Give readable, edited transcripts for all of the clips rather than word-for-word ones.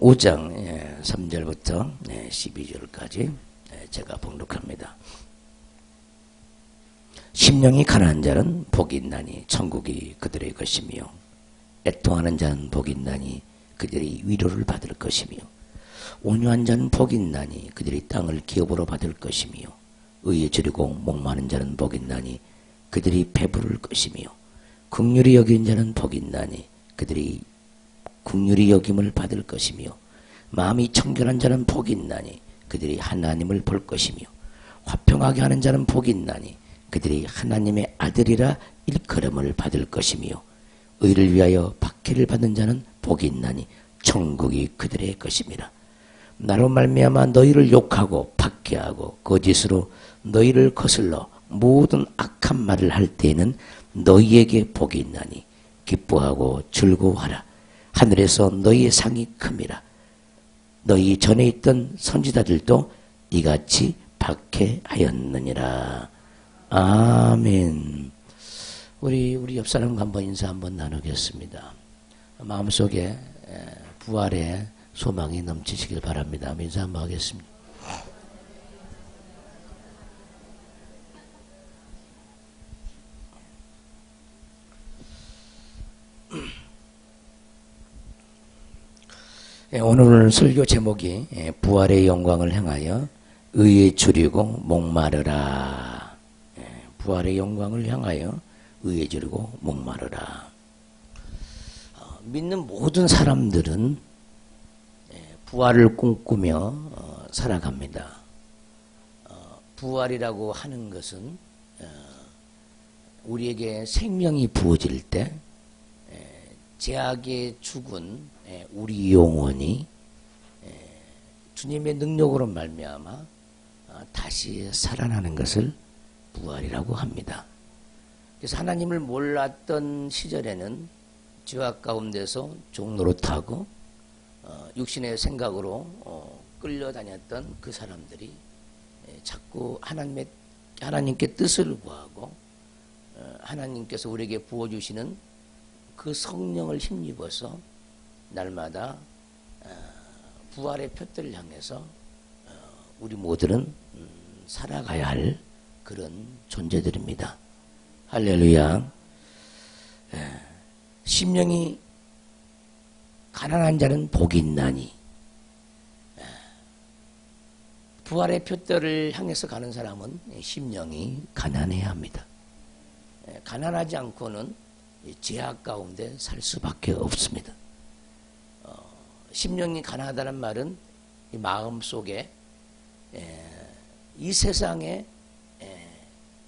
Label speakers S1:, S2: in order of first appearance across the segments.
S1: 5장 3절부터 12절까지 제가 봉독합니다. 심령이 가난한 자는 복이 있나니 천국이 그들의 것이며, 애통하는 자는 복이 있나니 그들이 위로를 받을 것이며, 온유한 자는 복이 있나니 그들이 땅을 기업으로 받을 것이며, 의에 줄이고 목마른 자는 복이 있나니 그들이 배부를 것이며, 긍휼히 여긴 자는 복이 있나니 그들이 긍휼히 여김을 받을 것이며, 마음이 청결한 자는 복이 있나니 그들이 하나님을 볼 것이며, 화평하게 하는 자는 복이 있나니 그들이 하나님의 아들이라 일컬음을 받을 것이며, 의를 위하여 박해를 받는 자는 복이 있나니 천국이 그들의 것임이라. 나로 말미암아 너희를 욕하고 박해하고 거짓으로 너희를 거슬러 모든 악한 말을 할 때에는 너희에게 복이 있나니 기뻐하고 즐거워하라. 하늘에서 너희의 상이 큼이라. 너희 전에 있던 선지자들도 이같이 박해하였느니라. 아멘. 우리 옆 사람과 한번 인사 한번 나누겠습니다. 마음속에 부활의 소망이 넘치시길 바랍니다. 인사 한번 하겠습니다. 오늘 설교 제목이 부활의 영광을 향하여 의에 줄이고 목마르라. 부활의 영광을 향하여 의에 줄이고 목마르라. 믿는 모든 사람들은 부활을 꿈꾸며 살아갑니다. 부활이라고 하는 것은 우리에게 생명이 부어질 때 죄악에 죽은 우리 영혼이 주님의 능력으로 말미암아 다시 살아나는 것을 부활이라고 합니다. 그래서 하나님을 몰랐던 시절에는 죄악 가운데서 종노릇하고 육신의 생각으로 끌려다녔던 그 사람들이 자꾸 하나님께 뜻을 구하고 하나님께서 우리에게 부어주시는 그 성령을 힘입어서 날마다 부활의 표들을 향해서 우리 모두는 살아가야 할 그런 존재들입니다. 할렐루야. 심령이 가난한 자는 복이 있나니, 부활의 표들을 향해서 가는 사람은 심령이 가난해야 합니다. 가난하지 않고는 죄악 가운데 살 수밖에 없습니다. 심령이 가난하다는 말은 이 마음 속에 이 세상에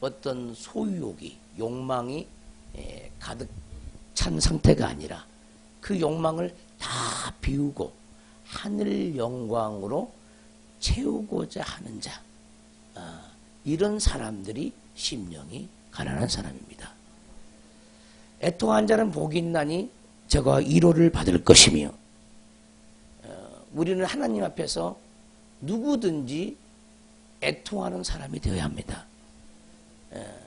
S1: 어떤 소유욕이, 욕망이 가득 찬 상태가 아니라 그 욕망을 다 비우고 하늘 영광으로 채우고자 하는 자, 이런 사람들이 심령이 가난한 사람입니다. 애통한 자는 복이 있나니 저가 위로를 받을 것이며, 우리는 하나님 앞에서 누구든지 애통하는 사람이 되어야 합니다.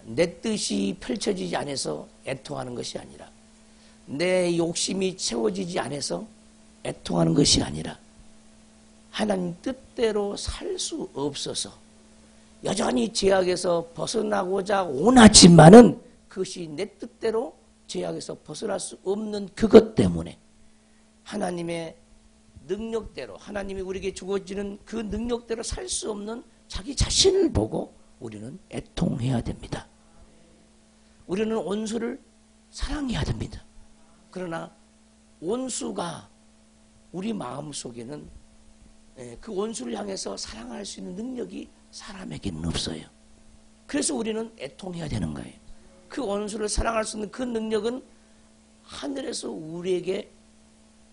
S1: 내 뜻이 펼쳐지지 않아서 애통하는 것이 아니라, 내 욕심이 채워지지 않아서 애통하는 것이 아니라, 하나님 뜻대로 살 수 없어서 여전히 죄악에서 벗어나고자 원하지만은 그것이 내 뜻대로 죄악에서 벗어날 수 없는 그것 때문에 하나님의 능력대로, 하나님이 우리에게 주어지는 그 능력대로 살 수 없는 자기 자신을 보고 우리는 애통해야 됩니다. 우리는 원수를 사랑해야 됩니다. 그러나 원수가 우리 마음속에는 그 원수를 향해서 사랑할 수 있는 능력이 사람에게는 없어요. 그래서 우리는 애통해야 되는 거예요. 그 원수를 사랑할 수 있는 그 능력은 하늘에서 우리에게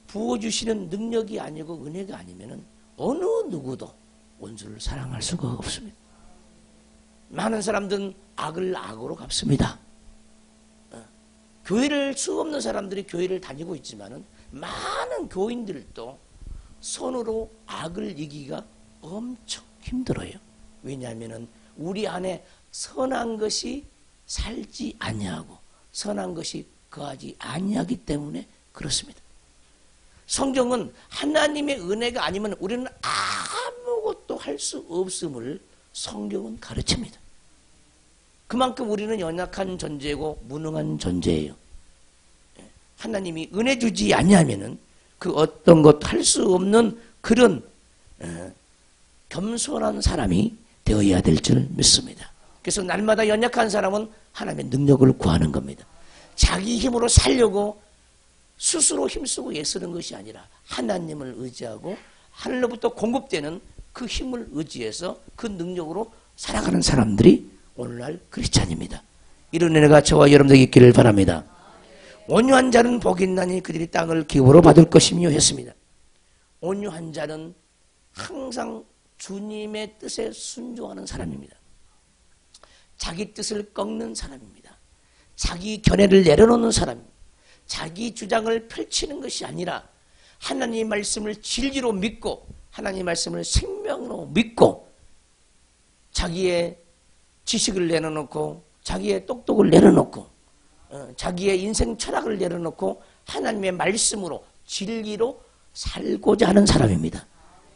S1: 부어주시는 능력이 아니고 은혜가 아니면은 어느 누구도 원수를 사랑할 수가 없습니다. 많은 사람들은 악을 악으로 갚습니다. 교회를 수 없는 사람들이 교회를 다니고 있지만은 많은 교인들도 손으로 악을 이기기가 엄청 힘들어요. 왜냐하면은 우리 안에 선한 것이 살지 아니하고 선한 것이 거하지 아니하기 때문에 그렇습니다. 성경은 하나님의 은혜가 아니면 우리는 아무것도 할 수 없음을 성경은 가르칩니다. 그만큼 우리는 연약한 존재고 무능한 존재예요. 하나님이 은혜 주지 않냐면은 그 어떤 것 할 수 없는 그런 겸손한 사람이 되어야 될 줄 믿습니다. 그래서 날마다 연약한 사람은 하나님의 능력을 구하는 겁니다. 자기 힘으로 살려고 스스로 힘쓰고 애쓰는 것이 아니라 하나님을 의지하고 하늘로부터 공급되는 그 힘을 의지해서 그 능력으로 살아가는 사람들이 오늘날 크리스찬입니다. 이런 은혜가 저와 여러분들에게 있기를 바랍니다. 온유한 자는 복이 있나니 그들이 땅을 기업으로 받을 것이며 했습니다. 온유한 자는 항상 주님의 뜻에 순종하는 사람입니다. 자기 뜻을 꺾는 사람입니다. 자기 견해를 내려놓는 사람입니다. 자기 주장을 펼치는 것이 아니라 하나님의 말씀을 진리로 믿고 하나님의 말씀을 생명으로 믿고 자기의 지식을 내려놓고 자기의 똑똑을 내려놓고 자기의 인생 철학을 내려놓고 하나님의 말씀으로 진리로 살고자 하는 사람입니다.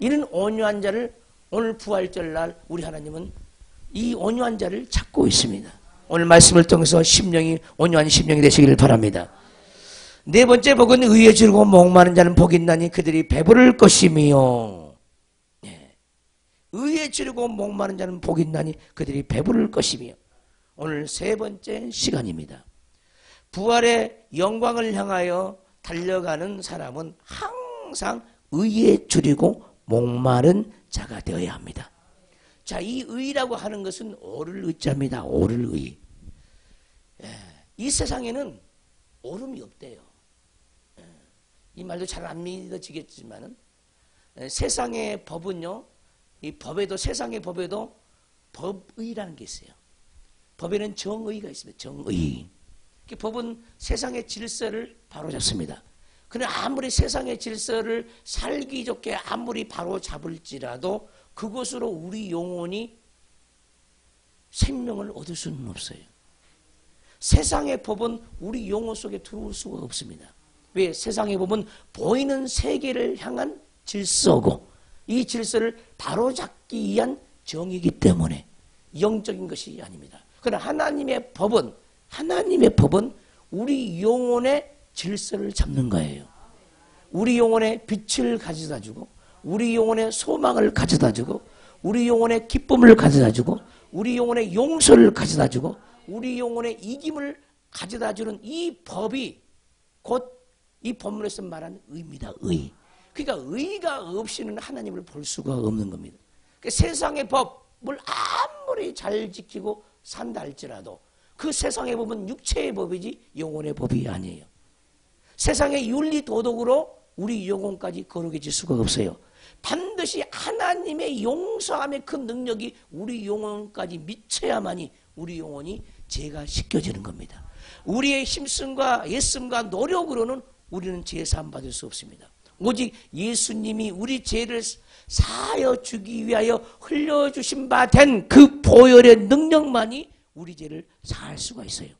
S1: 이는 온유한 자를 오늘 부활절날 우리 하나님은 이 온유한 자를 찾고 있습니다. 오늘 말씀을 통해서 심령이 온유한 심령이 되시기를 바랍니다. 네 번째 복은 의에 줄고 목마른 자는 복이 있나니 그들이 배부를 것이며 의에 줄고 목마른 자는 복이 있나니 그들이 배부를 것이며 오늘 세 번째 시간입니다. 부활의 영광을 향하여 달려가는 사람은 항상 의에 줄이고 목마른 자가 되어야 합니다. 자, 이 의라고 하는 것은 오를 의자입니다. 오를 의. 이 세상에는 오름이 없대요. 이 말도 잘 안 믿어지겠지만은 세상의 법은요, 이 법에도 세상의 법에도 법의라는 게 있어요. 법에는 정의가 있습니다. 정의. 법은 세상의 질서를 바로잡습니다. 그러나 아무리 세상의 질서를 살기 좋게 아무리 바로잡을지라도 그것으로 우리 영혼이 생명을 얻을 수는 없어요. 세상의 법은 우리 영혼 속에 들어올 수가 없습니다. 왜? 세상의 법은 보이는 세계를 향한 질서고 이 질서를 바로잡기 위한 정의이기 때문에 영적인 것이 아닙니다. 그러나 하나님의 법은 우리 영혼의 질서를 잡는 거예요. 우리 영혼의 빛을 가져다 주고 우리 영혼의 소망을 가져다 주고 우리 영혼의 기쁨을 가져다 주고 우리 영혼의 용서를 가져다 주고 우리 영혼의 이김을 가져다 주는 이 법이 곧 이 본문에서 말하는 의입니다. 의. 그러니까 의가 없이는 하나님을 볼 수가 없는 겁니다. 그러니까 세상의 법을 아무리 잘 지키고 산다 할지라도 그 세상의 법은 육체의 법이지 영혼의 법이 아니에요. 세상의 윤리 도덕으로 우리 영혼까지 거룩해질 수가 없어요. 반드시 하나님의 용서함의 그 능력이 우리 영혼까지 미쳐야만이 우리 영혼이 죄가 씻겨지는 겁니다. 우리의 힘씀과 애씀과 노력으로는 우리는 죄 사함 받을 수 없습니다. 오직 예수님이 우리 죄를 사하여 주기 위하여 흘려주신 바 된 그 보혈의 능력만이 우리 죄를 사할 수가 있어요.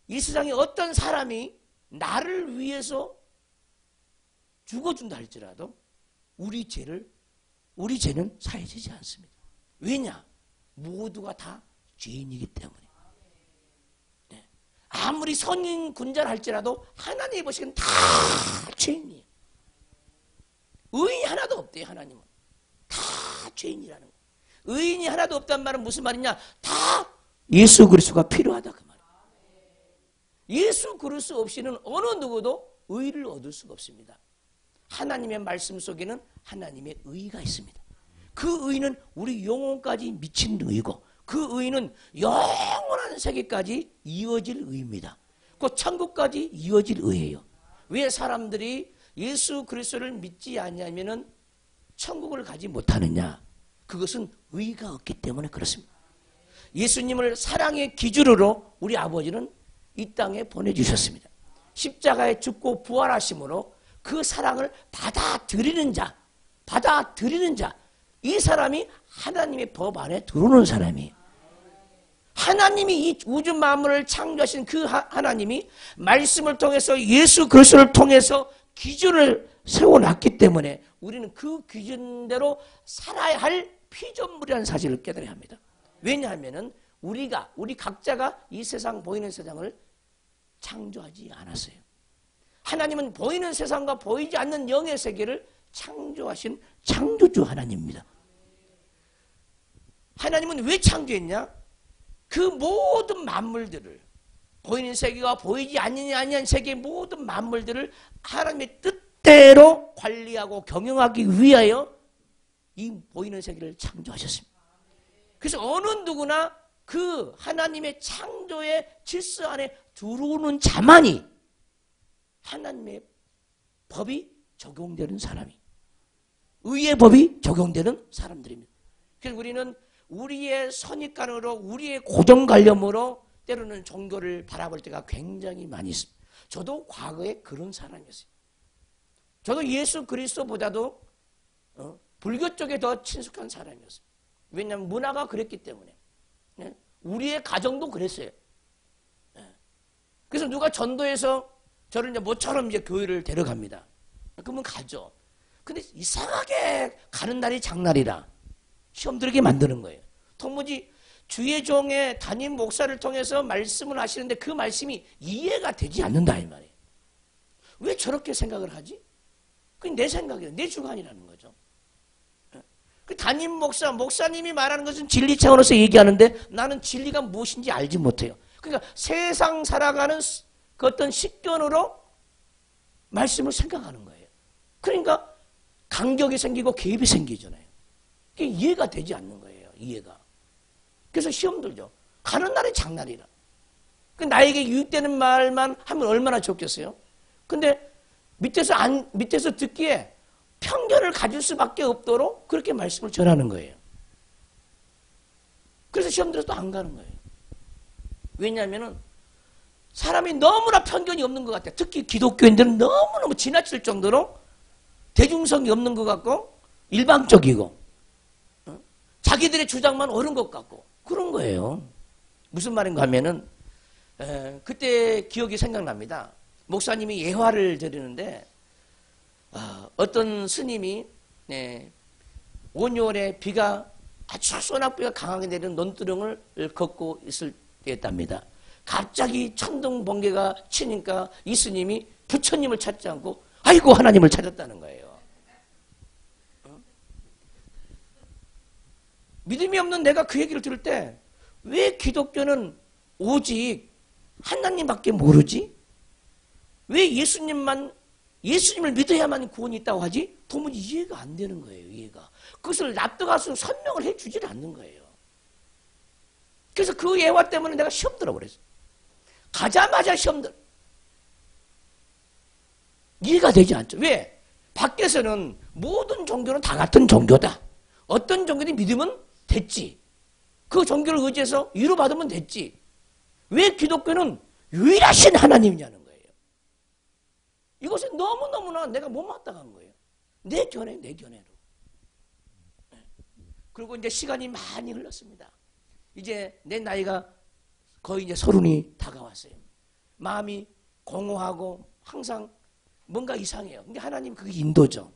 S1: 이 세상에 어떤 사람이 나를 위해서 죽어준다 할지라도 우리 죄는 사해지지 않습니다. 왜냐? 모두가 다 죄인이기 때문에. 아무리 선인 군자를 할지라도 하나님이 보시기엔 다 죄인이에요. 의인이 하나도 없대요. 하나님은 다 죄인이라는 거예요. 의인이 하나도 없단 말은 무슨 말이냐? 다 예수 그리스도가 필요하다 그 말이에요. 예수 그리스도 없이는 어느 누구도 의를 얻을 수가 없습니다. 하나님의 말씀 속에는 하나님의 의가 있습니다. 그 의는 우리 영혼까지 미친 의고 그 의는 영원한 세계까지 이어질 의입니다. 그 천국까지 이어질 의예요. 왜 사람들이 예수 그리스도를 믿지 않냐면은 천국을 가지 못하느냐? 그것은 의가 없기 때문에 그렇습니다. 예수님을 사랑의 기준으로 우리 아버지는 이 땅에 보내주셨습니다. 십자가에 죽고 부활하심으로 그 사랑을 받아들이는 자, 이 사람이 하나님의 법 안에 들어오는 사람이에요. 하나님이 이 우주 만물을 창조하신 그 하나님이 말씀을 통해서 예수 그리스도를 통해서 기준을 세워놨기 때문에 우리는 그 기준대로 살아야 할 피조물이라는 사실을 깨달아야 합니다. 왜냐하면 우리 각자가 이 세상 보이는 세상을 창조하지 않았어요. 하나님은 보이는 세상과 보이지 않는 영의 세계를 창조하신 창조주 하나님입니다. 하나님은 왜 창조했냐? 그 모든 만물들을, 보이는 세계와 보이지 않는 세계의 모든 만물들을 하나님의 뜻대로 관리하고 경영하기 위하여 이 보이는 세계를 창조하셨습니다. 그래서 어느 누구나 그 하나님의 창조의 질서 안에 들어오는 자만이 하나님의 법이 적용되는 사람이, 의의 법이 적용되는 사람들입니다. 그래서 우리는 우리의 선입관으로, 우리의 고정관념으로 때로는 종교를 바라볼 때가 굉장히 많이 있습니다. 저도 과거에 그런 사람이었어요. 저도 예수 그리스도보다도 불교 쪽에 더 친숙한 사람이었어요. 왜냐하면 문화가 그랬기 때문에. 우리의 가정도 그랬어요. 그래서 누가 전도해서 저를 이제 모처럼 이제 교회를 데려갑니다. 그러면 가죠. 근데 이상하게 가는 날이 장날이라 시험 들게 만드는 거예요. 도무지 주의 종의 담임 목사를 통해서 말씀을 하시는데 그 말씀이 이해가 되지 않는다 이 말이에요. 왜 저렇게 생각을 하지? 그게 내 생각이에요. 내 주관이라는 거죠. 그 담임 목사님이 말하는 것은 진리 차원에서 얘기하는데 나는 진리가 무엇인지 알지 못해요. 그러니까 세상 살아가는 그 어떤 식견으로 말씀을 생각하는 거예요. 그러니까 간격이 생기고 개입이 생기잖아요. 그게 이해가 되지 않는 거예요. 이해가. 그래서 시험 들죠. 가는 날이 장날이라. 그 나에게 유익되는 말만 하면 얼마나 좋겠어요. 근데 밑에서 듣기에 편견을 가질 수밖에 없도록 그렇게 말씀을 전하는 거예요. 그래서 시험 들어서 또 안 가는 거예요. 왜냐하면 사람이 너무나 편견이 없는 것 같아요. 특히 기독교인들은 너무너무 지나칠 정도로 대중성이 없는 것 같고 일방적이고 자기들의 주장만 옳은 것 같고 그런 거예요. 무슨 말인가 하면은 그때 기억이 생각납니다. 목사님이 예화를 드리는데 어떤 스님이 온열에 비가 아주 소낙비가 강하게 내리는 논두렁을 걷고 있을 때였답니다. 갑자기 천둥 번개가 치니까 이 스님이 부처님을 찾지 않고 아이고 하나님을 찾았다는 거예요. 믿음이 없는 내가 그 얘기를 들을 때 왜 기독교는 오직 하나님밖에 모르지? 왜 예수님을 믿어야만 구원이 있다고 하지? 도무지 이해가 안 되는 거예요. 이해가. 그것을 납득해서 설명을 해주질 않는 거예요. 그래서 그 예화 때문에 내가 시험 들어버렸어요. 가자마자 시험 들어. 이해가 되지 않죠. 왜? 밖에서는 모든 종교는 다 같은 종교다. 어떤 종교든 믿으면 됐지. 그 종교를 의지해서 위로받으면 됐지. 왜 기독교는 유일하신 하나님이냐는 거예요. 이것은 너무너무나 내가 못마땅한 거예요. 내 견해로. 그리고 이제 시간이 많이 흘렀습니다. 이제 내 나이가 거의 이제 30이 다가왔어요. 마음이 공허하고 항상 뭔가 이상해요. 근데 하나님 그게 인도죠.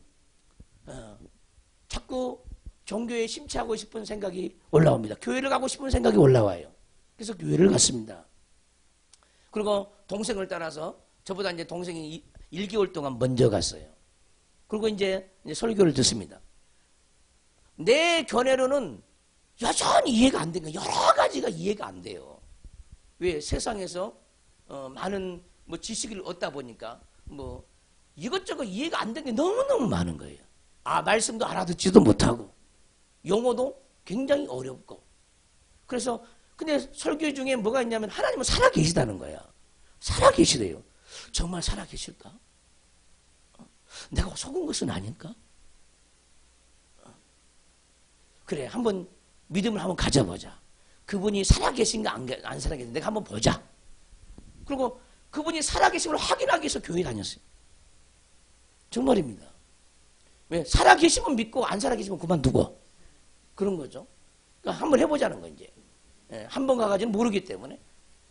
S1: 자꾸 종교에 심취하고 싶은 생각이 올라옵니다. 교회를 가고 싶은 생각이 올라와요. 그래서 교회를 갔습니다. 그리고 동생을 따라서 저보다 이제 동생이 1개월 동안 먼저 갔어요. 그리고 이제 설교를 듣습니다. 내 견해로는 여전히 이해가 안 되는 거예요. 여러 가지가 이해가 안 돼요. 왜? 세상에서 많은 지식을 얻다 보니까 이것저것 이해가 안 되는 게 너무너무 많은 거예요. 말씀도 알아듣지도 못하고 용어도 굉장히 어렵고. 그래서 근데 설교 중에 뭐가 있냐면 하나님은 살아계시다는 거야. 살아계시대요. 정말 살아계실까? 내가 속은 것은 아닐까? 그래, 한번 믿음을 한번 가져보자. 그분이 살아계신가 안 살아계신가 내가 한번 보자. 그리고 그분이 살아계심을 확인하기 위해서 교회 다녔어요. 정말입니다. 왜? 살아계시면 믿고 안 살아계시면 그만두고 그런 거죠. 그러니까 한번 해보자는 거 이제. 한 번 가가지고는 모르기 때문에.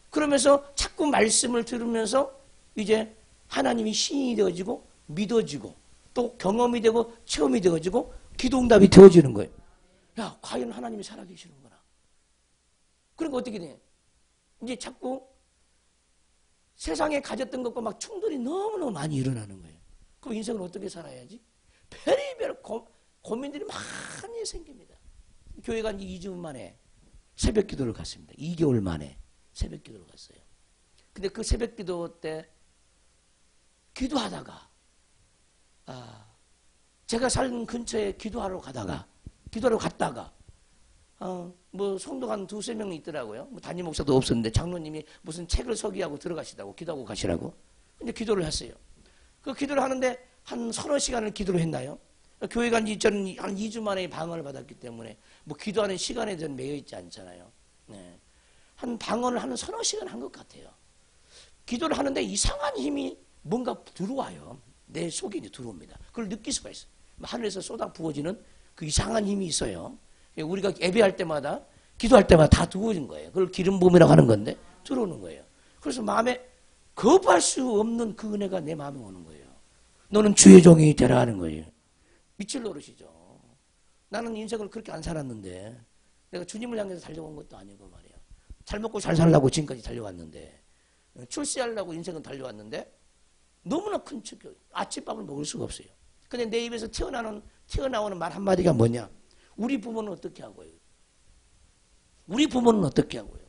S1: 그러면서 자꾸 말씀을 들으면서 이제 하나님이 신이 되어지고 믿어지고 또 경험이 되고 체험이 되어지고 기도응답이 되어지는 거예요. 야, 과연 하나님이 살아계시는구나. 그러니까 어떻게 돼? 이제 자꾸 세상에 가졌던 것과 막 충돌이 너무너무 많이 일어나는 거예요. 그럼 인생을 어떻게 살아야지? 별의별 고민들이 많이 생깁니다. 교회 간 지 2주 만에 새벽 기도를 갔습니다. 2개월 만에 새벽 기도를 갔어요. 근데 그 새벽 기도 때 기도하다가 제가 살는 근처에 기도하러 갔다가 뭐 성도가 한 2-3명 있더라고요. 뭐 담임 목사도 없었는데 장로님이 무슨 책을 서기하고 들어가시다고 기도하고 가시라고. 근데 기도를 했어요. 그 기도를 하는데 한 서너 시간을 기도를 했나요? 교회 간지 저는 한 2주 만에 방언을 받았기 때문에 뭐 기도하는 시간에 저는 매여 있지 않잖아요. 네. 한 방언을 한 서너 시간 한 것 같아요. 기도를 하는데 이상한 힘이 뭔가 들어와요. 내 속에 이제 들어옵니다. 그걸 느낄 수가 있어요. 하늘에서 쏟아 부어지는 그 이상한 힘이 있어요. 우리가 예배할 때마다 기도할 때마다 다 들어오는 거예요. 그걸 기름부음이라고 하는 건데 들어오는 거예요. 그래서 마음에 거부할 수 없는 그 은혜가 내 마음에 오는 거예요. 너는 주의 종이 되라 하는 거예요. 미칠 노릇이죠. 나는 인생을 그렇게 안 살았는데 내가 주님을 향해서 달려온 것도 아니고 말이에요. 잘 먹고 잘 살라고 지금까지 달려왔는데 출세하려고 인생은 달려왔는데 너무나 큰 충격. 아침밥을 먹을 수가 없어요. 근데 내 입에서 튀어나오는 말 한마디가 뭐냐? 우리 부모는 어떻게 하고요? 우리 부모는 어떻게 하고요?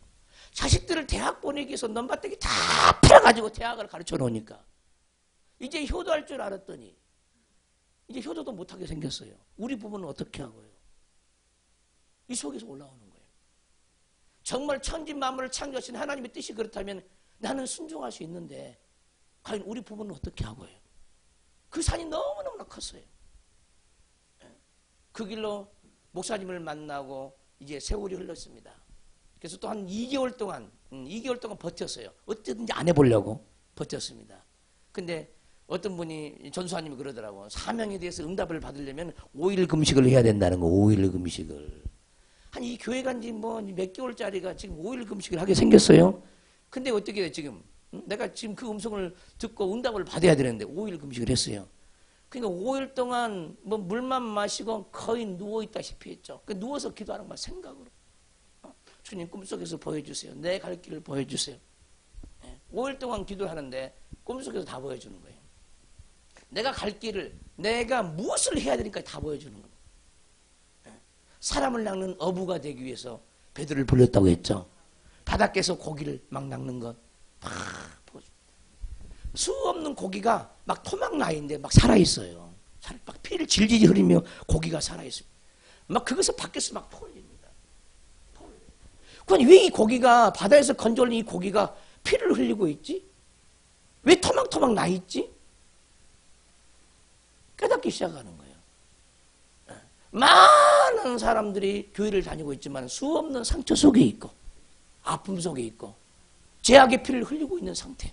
S1: 자식들을 대학 보내기 위해서 넘바떼기 다 팔아가지고 대학을 가르쳐 놓으니까 이제 효도할 줄 알았더니 이제 효도도 못하게 생겼어요. 우리 부모는 어떻게 하고요? 이 속에서 올라오는 거예요. 정말 천지 만물을 창조하신 하나님의 뜻이 그렇다면 나는 순종할 수 있는데 과연 우리 부모는 어떻게 하고요? 그 산이 너무너무나 컸어요. 그 길로 목사님을 만나고 이제 세월이 흘렀습니다. 그래서 또 한 2개월 동안 버텼어요. 어쨌든지 안 해보려고 버텼습니다. 근데 어떤 분이 전수사님이 그러더라고. 사명에 대해서 응답을 받으려면 5일 금식을 해야 된다는 거. 5일 금식을. 한 이 교회 간지 뭐 몇 개월짜리가 지금 5일 금식을 하게 생겼어요. 근데 어떻게 돼 지금? 내가 지금 그 음성을 듣고 응답을 받아야 되는데 5일 금식을 했어요. 그러니까 5일 동안 뭐 물만 마시고 거의 누워있다시피 했죠. 그러니까 누워서 기도하는 말 생각으로. 주님 꿈속에서 보여주세요. 내 갈 길을 보여주세요. 5일 동안 기도를 하는데 꿈속에서 다 보여주는 거예요. 내가 갈 길을, 내가 무엇을 해야 되니까 다 보여주는 거예요. 사람을 낚는 어부가 되기 위해서 베드로를 불렀다고 했죠. 바닷가에서 고기를 막 낚는 것. 막 보여줍니다. 수 없는 고기가 막 토막 나 있는데 막 살아있어요. 막 피를 질질 흐리며 고기가 살아있습니다. 막 그것을 밖에서 막 퍼올립니다. 그럼 왜 이 고기가, 바다에서 건져올린 이 고기가 피를 흘리고 있지? 왜 토막토막 나 있지? 깨닫기 시작하는 거예요. 많은 사람들이 교회를 다니고 있지만 수 없는 상처 속에 있고 아픔 속에 있고 죄악의 피를 흘리고 있는 상태.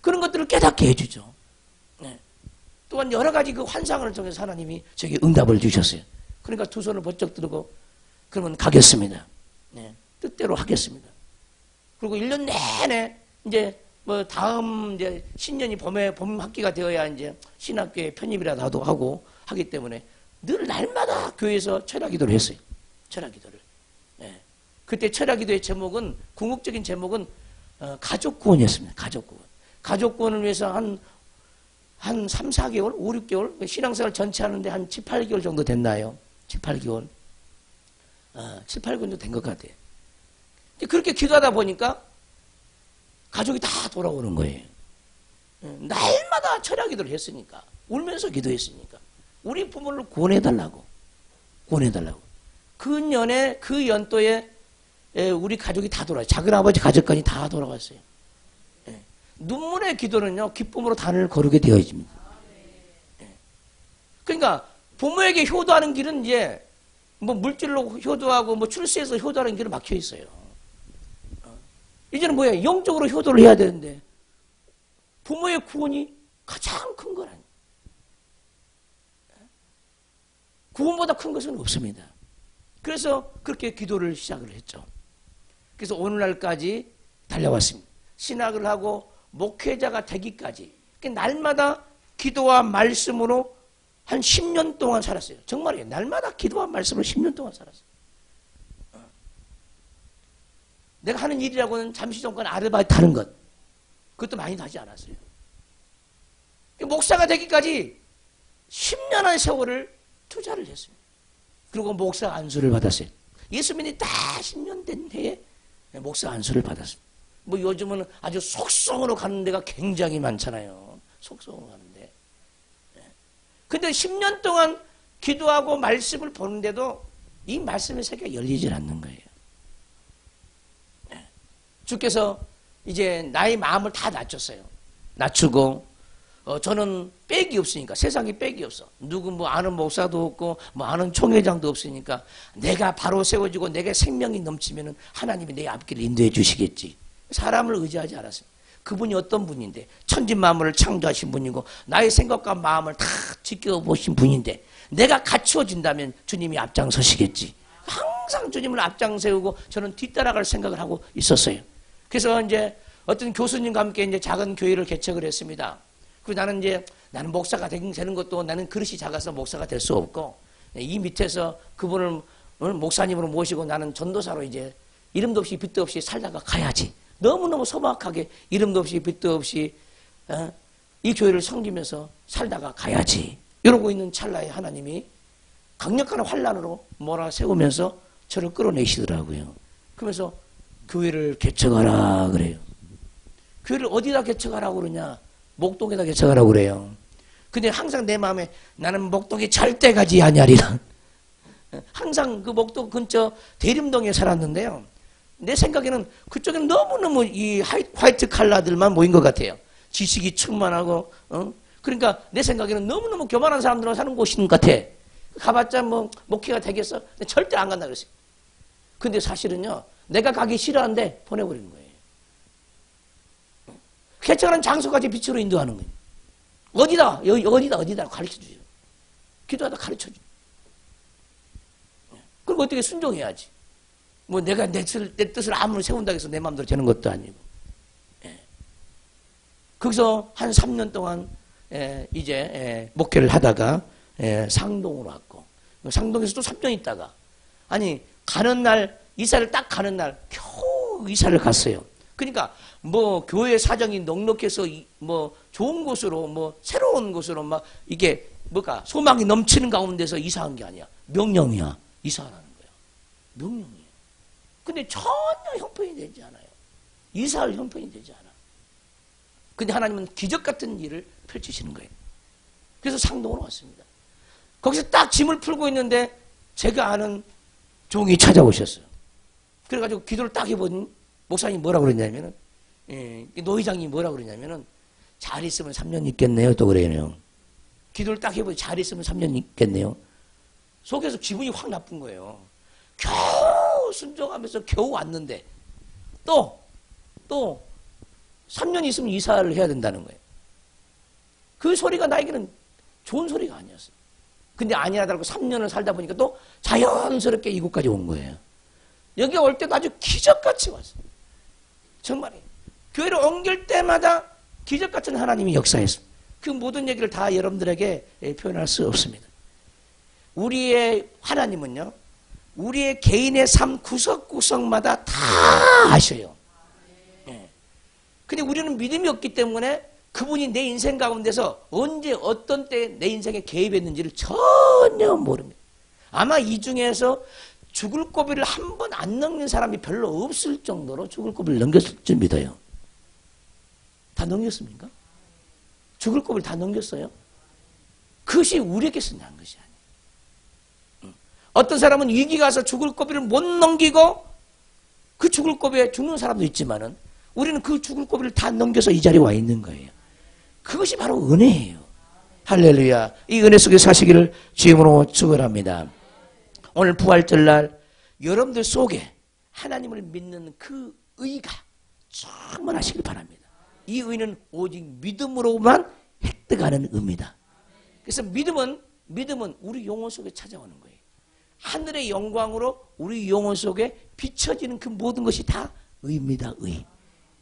S1: 그런 것들을 깨닫게 해주죠. 네. 또한 여러 가지 그 환상을 통해서 하나님이 저에게 응답을 주셨어요. 그러니까 두 손을 번쩍 들고 그러면 가겠습니다. 네. 뜻대로 하겠습니다. 그리고 1년 내내 이제 뭐 다음 이제 신년이 봄 학기가 되어야 이제 신학교에 편입이라도 하고 하기 때문에 늘 날마다 교회에서 철야 기도를 했어요. 철야 기도를. 네. 그때 철야 기도의 제목은 궁극적인 제목은 가족 구원이었습니다. 가족 구원. 가족 구원을 위해서 한 3, 4개월, 5, 6개월 신앙생활 전체 하는데 한 7, 8개월 정도 됐나요? 7, 8개월. 7, 8개월 정도 된 것 같아요. 그렇게 기도하다 보니까 가족이 다 돌아오는 거예요. 날마다 철야 기도를 했으니까. 울면서 기도했으니까. 우리 부모를 구원해달라고. 구원해달라고. 그 연도에 우리 가족이 다 돌아와요. 작은아버지 가족까지 다 돌아갔어요. 눈물의 기도는요, 기쁨으로 단을 거르게 되어집니다. 그러니까 부모에게 효도하는 길은 이제 뭐 물질로 효도하고 뭐 출세해서 효도하는 길은 막혀 있어요. 이제는 뭐야? 영적으로 효도를 해야 되는데 부모의 구원이 가장 큰 거라니. 구원보다 큰 것은 없습니다. 그래서 그렇게 기도를 시작을 했죠. 그래서 오늘날까지 달려왔습니다. 신학을 하고 목회자가 되기까지 날마다 기도와 말씀으로 한 10년 동안 살았어요. 정말이에요. 날마다 기도와 말씀으로 10년 동안 살았어요. 내가 하는 일이라고는 잠시 잠깐 아르바이트 하는 것, 그것도 많이도 하지 않았어요. 목사가 되기까지 10년의 세월을 투자를 했어요. 그리고 목사 안수를 받았어요. 예수님이 다 10년 된 해에 목사 안수를 받았어요. 뭐 요즘은 아주 속성으로 가는 데가 굉장히 많잖아요. 속성으로 가는데. 근데 10년 동안 기도하고 말씀을 보는데도 이 말씀의 세계가 열리질 않는 거예요. 주께서 이제 나의 마음을 다 낮췄어요. 낮추고 저는 빽이 없으니까, 세상에 빽이 없어. 누구 뭐 아는 목사도 없고 뭐 아는 총회장도 없으니까 내가 바로 세워지고 내가 생명이 넘치면은 하나님이 내 앞길을 인도해 주시겠지. 사람을 의지하지 않았어요. 그분이 어떤 분인데, 천지만물을 창조하신 분이고 나의 생각과 마음을 다 지켜보신 분인데 내가 갖추어진다면 주님이 앞장서시겠지. 항상 주님을 앞장세우고 저는 뒤따라갈 생각을 하고 있었어요. 그래서 이제 어떤 교수님과 함께 이제 작은 교회를 개척을 했습니다. 그리고 나는 목사가 되는 것도 나는 그릇이 작아서 목사가 될 수 없고, 이 밑에서 그분을 목사님으로 모시고 나는 전도사로 이제 이름도 없이 빚도 없이 살다가 가야지. 너무너무 소박하게 이름도 없이 빚도 없이 이 교회를 섬기면서 살다가 가야지. 이러고 있는 찰나에 하나님이 강력한 환란으로 몰아세우면서 저를 끌어내시더라고요. 그러면서 교회를 개척하라 그래요. 교회를 어디다 개척하라고 그러냐? 목동에다 개척하라고 그래요. 근데 항상 내 마음에 나는 목동에 절대 가지 아니하리라. 항상 그 목동 근처 대림동에 살았는데요. 내 생각에는 그쪽에는 너무너무 이 화이트 칼라들만 모인 것 같아요. 지식이 충만하고, 그러니까 내 생각에는 너무너무 교만한 사람들만 사는 곳인 것 같아. 가봤자 뭐 목회가 되겠어? 절대 안 간다 그랬어요. 근데 사실은요, 내가 가기 싫어하는데 보내버리는 거예요. 개척하는 장소까지 빛으로 인도하는 거예요. 어디다, 여기 어디다 가르쳐 주죠. 기도하다 가르쳐 주죠. 그리고 어떻게 순종해야지. 뭐 내가 내 뜻을 아무리 세운다고 해서 내 마음대로 되는 것도 아니고. 거기서 한 3년 동안 이제 목회를 하다가 상동으로 왔고, 상동에서 또 3년 있다가, 아니 가는 날, 이사를 딱 가는 날 겨우 이사를 갔어요. 그러니까 뭐 교회 사정이 넉넉해서 뭐 좋은 곳으로, 뭐 새로운 곳으로 막 이게 뭐가 소망이 넘치는 가운데서 이사한 게 아니야. 명령이야. 이사하라는 거야. 명령이야. 근데 전혀 형편이 되지 않아요. 이사할 형편이 되지 않아. 근데 하나님은 기적 같은 일을 펼치시는 거예요. 그래서 상동으로 왔습니다. 거기서 딱 짐을 풀고 있는데 제가 아는 종이 찾아오셨어요. 그래가지고 기도를 딱 해보니 목사님이 뭐라고 그러냐면은, 노회장님이 뭐라고 그러냐면은, 잘 있으면 3년 있겠네요. 또 그래요. 기도를 딱 해보니 잘 있으면 3년 있겠네요. 속에서 기분이 확 나쁜 거예요. 겨우 순종하면서 겨우 왔는데 또 3년 있으면 이사를 해야 된다는 거예요. 그 소리가 나에게는 좋은 소리가 아니었어요. 근데 아니하다고 3년을 살다 보니까 또 자연스럽게 이곳까지 온 거예요. 여기 올 때도 아주 기적같이 왔어요. 정말이에요. 교회를 옮길 때마다 기적같은 하나님이 역사했습니다. 그 모든 얘기를 다 여러분들에게 표현할 수 없습니다. 우리의 하나님은요, 우리의 개인의 삶 구석구석마다 다 아셔요. 근데 우리는 믿음이 없기 때문에 그분이 내 인생 가운데서 언제 어떤 때 내 인생에 개입했는지를 전혀 모릅니다. 아마 이 중에서 죽을 고비를 한 번 안 넘긴 사람이 별로 없을 정도로 죽을 고비를 넘겼을 줄 믿어요. 다 넘겼습니까? 죽을 고비를 다 넘겼어요? 그것이 우리에게서 난 것이 아니에요. 어떤 사람은 위기가 와서 죽을 고비를 못 넘기고 그 죽을 고비에 죽는 사람도 있지만은 우리는 그 죽을 고비를 다 넘겨서 이 자리에 와 있는 거예요. 그것이 바로 은혜예요. 할렐루야. 이 은혜 속에 사시기를 주임으로 축원합니다. 오늘 부활절날 여러분들 속에 하나님을 믿는 그 의가 충만하시길 바랍니다. 이 의는 오직 믿음으로만 획득하는 의입니다. 그래서 믿음은 우리 영혼 속에 찾아오는 거예요. 하늘의 영광으로 우리 영혼 속에 비춰지는 그 모든 것이 다 의입니다. 의.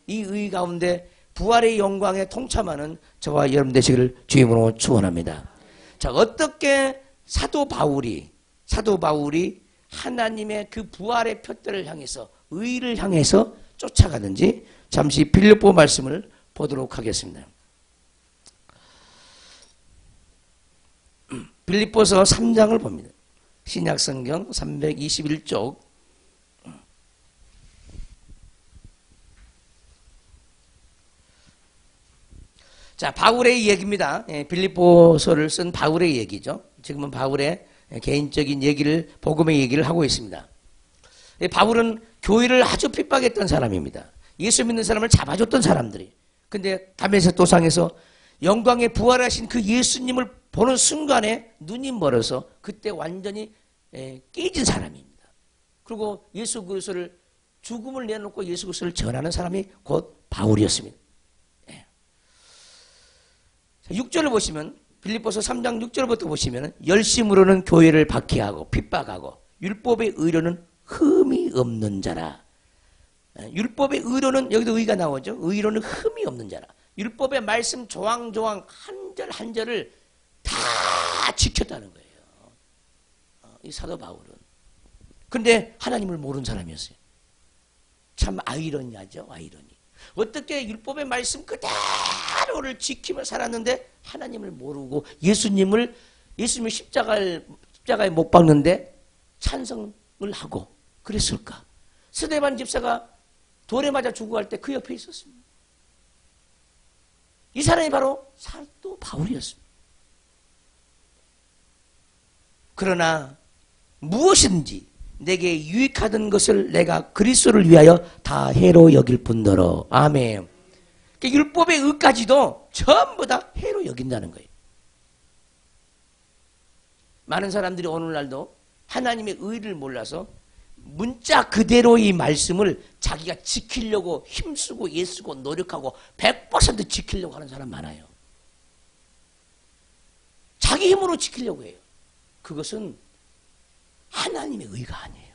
S1: 이 의 가운데 부활의 영광에 동참하는 저와 여러분 되시기를 주임으로 축원합니다. 자, 어떻게 사도 바울이 하나님의 그 부활의 표대를 향해서 의를 향해서 쫓아가는지 잠시 빌립보 말씀을 보도록 하겠습니다. 빌립보서 3장을 봅니다. 신약성경 321쪽. 자, 바울의 얘기입니다. 빌립보서를 쓴 바울의 얘기죠. 지금은 바울의 개인적인 얘기를, 복음의 얘기를 하고 있습니다. 바울은 교회를 아주 핍박했던 사람입니다. 예수 믿는 사람을 잡아줬던 사람들이. 근데 다메섹 도상에서 영광에 부활하신 그 예수님을 보는 순간에 눈이 멀어서 그때 완전히 깨진 사람입니다. 그리고 예수 그리스도를 죽음을 내놓고 예수 그리스도를 전하는 사람이 곧 바울이었습니다. 6절을 보시면 빌립보서 3장 6절부터 보시면 열심으로는 교회를 박해하고 핍박하고 율법의 의로는 흠이 없는 자라. 율법의 의로는 여기도 의가 나오죠. 의로는 흠이 없는 자라. 율법의 말씀 조항조항 한 절 한 절을 다 지켰다는 거예요. 이 사도 바울은. 그런데 하나님을 모르는 사람이었어요. 참 아이러니하죠. 아이러니. 어떻게 율법의 말씀 그대로를 지키며 살았는데 하나님을 모르고 예수님을 십자가에 못 박는데 찬성을 하고 그랬을까? 스데반 집사가 돌에 맞아 죽어갈 때 그 옆에 있었습니다. 이 사람이 바로 사도 바울이었습니다. 그러나 무엇이든지 내게 유익하던 것을 내가 그리스도를 위하여 다 해로 여길 뿐더러. 아멘. 그러니까 율법의 의까지도 전부 다 해로 여긴다는 거예요. 많은 사람들이 오늘날도 하나님의 의를 몰라서 문자 그대로 이 말씀을 자기가 지키려고 힘쓰고 애쓰고 노력하고 100% 지키려고 하는 사람 많아요. 자기 힘으로 지키려고 해요. 그것은 하나님의 의가 아니에요.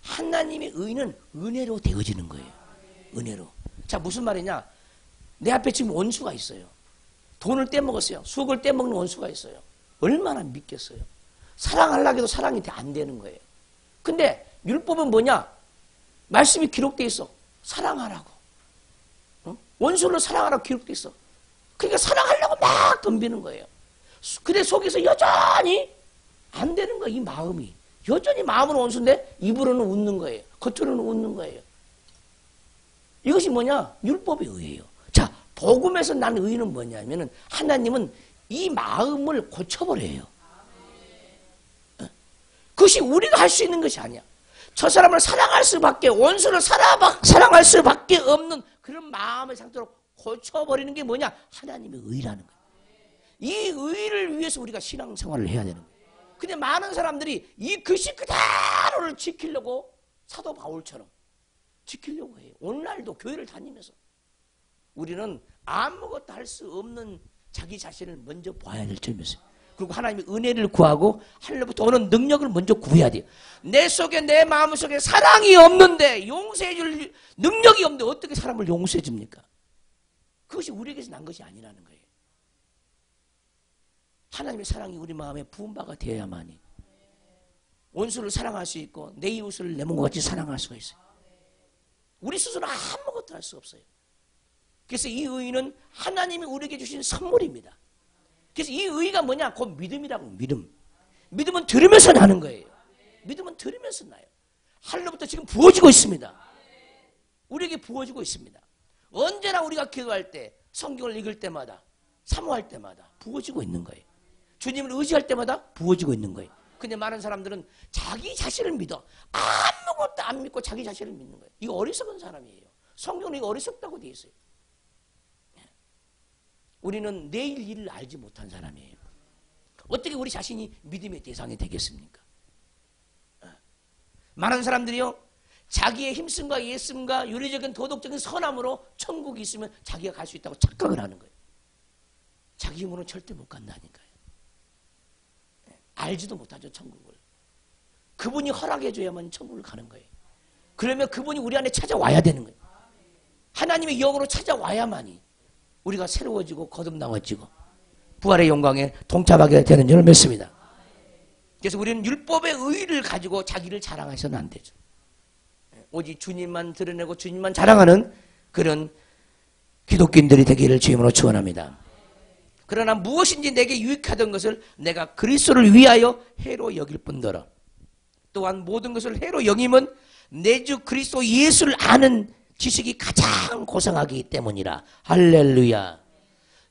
S1: 하나님의 의는 은혜로 되어지는 거예요. 은혜로. 자, 무슨 말이냐? 내 앞에 지금 원수가 있어요. 돈을 떼먹었어요. 수억을 떼먹는 원수가 있어요. 얼마나 믿겠어요? 사랑하려고 해도 사랑이 안 되는 거예요. 근데 율법은 뭐냐? 말씀이 기록되어 있어. 사랑하라고. 원수를 사랑하라고 기록되어 있어. 그러니까 사랑하려고 막 덤비는 거예요. 근데 속에서 여전히 안 되는 거야, 이 마음이. 여전히 마음은 원수인데 입으로는 웃는 거예요. 겉으로는 웃는 거예요. 이것이 뭐냐? 율법의 의예요. 자, 복음에서 난 의는 뭐냐면은 하나님은 이 마음을 고쳐버려요. 그것이 우리가 할 수 있는 것이 아니야. 저 사람을 사랑할 수밖에, 원수를 사랑할 수밖에 없는 그런 마음의 상태로 고쳐버리는 게 뭐냐? 하나님의 의라는 거예요. 이 의를 위해서 우리가 신앙생활을 해야 되는 거예요. 근데 많은 사람들이 이 글씨 그대로를 지키려고 사도 바울처럼 지키려고 해요. 오늘날도 교회를 다니면서 우리는 아무것도 할 수 없는 자기 자신을 먼저 봐야 될 점이었어요. 그리고 하나님의 은혜를 구하고 하늘로부터 오는 능력을 먼저 구해야 돼요. 내 속에, 내 마음 속에 사랑이 없는데, 용서해 줄 능력이 없는데 어떻게 사람을 용서해 줍니까? 그것이 우리에게서 난 것이 아니라는 거예요. 하나님의 사랑이 우리 마음에 부은 바가 되어야만이 원수를 사랑할 수 있고 내 이웃을 내 몸과 같이 사랑할 수가 있어요. 우리 스스로 아무것도 할 수 없어요. 그래서 이 의는 하나님이 우리에게 주신 선물입니다. 그래서 이 의가 뭐냐? 곧 믿음이라고. 믿음은 들으면서 나는 거예요. 믿음은 들으면서 나요. 하늘로부터 지금 부어지고 있습니다. 우리에게 부어지고 있습니다. 언제나 우리가 기도할 때, 성경을 읽을 때마다, 사모할 때마다 부어지고 있는 거예요. 주님을 의지할 때마다 부어지고 있는 거예요. 근데 많은 사람들은 자기 자신을 믿어. 아무것도 안 믿고 자기 자신을 믿는 거예요. 이거 어리석은 사람이에요. 성경은 이거 어리석다고 되어 있어요. 우리는 내일 일을 알지 못한 사람이에요. 어떻게 우리 자신이 믿음의 대상이 되겠습니까? 많은 사람들이요, 자기의 힘씀과 예씀과 윤리적인 도덕적인 선함으로 천국이 있으면 자기가 갈 수 있다고 착각을 하는 거예요. 자기 힘으로는 절대 못 간다니까요. 알지도 못하죠, 천국을. 그분이 허락해 줘야만 천국을 가는 거예요. 그러면 그분이 우리 안에 찾아와야 되는 거예요. 하나님의 영으로 찾아와야만이 우리가 새로워지고 거듭나워지고 부활의 영광에 동참하게 되는 줄을 믿습니다. 그래서 우리는 율법의 의의를 가지고 자기를 자랑해서는 안 되죠. 오직 주님만 드러내고 주님만 자랑하는 그런 기독교인들이 되기를 주님으로 축원합니다. 그러나 무엇인지 내게 유익하던 것을 내가 그리스도를 위하여 해로 여길 뿐더러 또한 모든 것을 해로 여김은 내 주 그리스도 예수를 아는 지식이 가장 고상하기 때문이라. 할렐루야.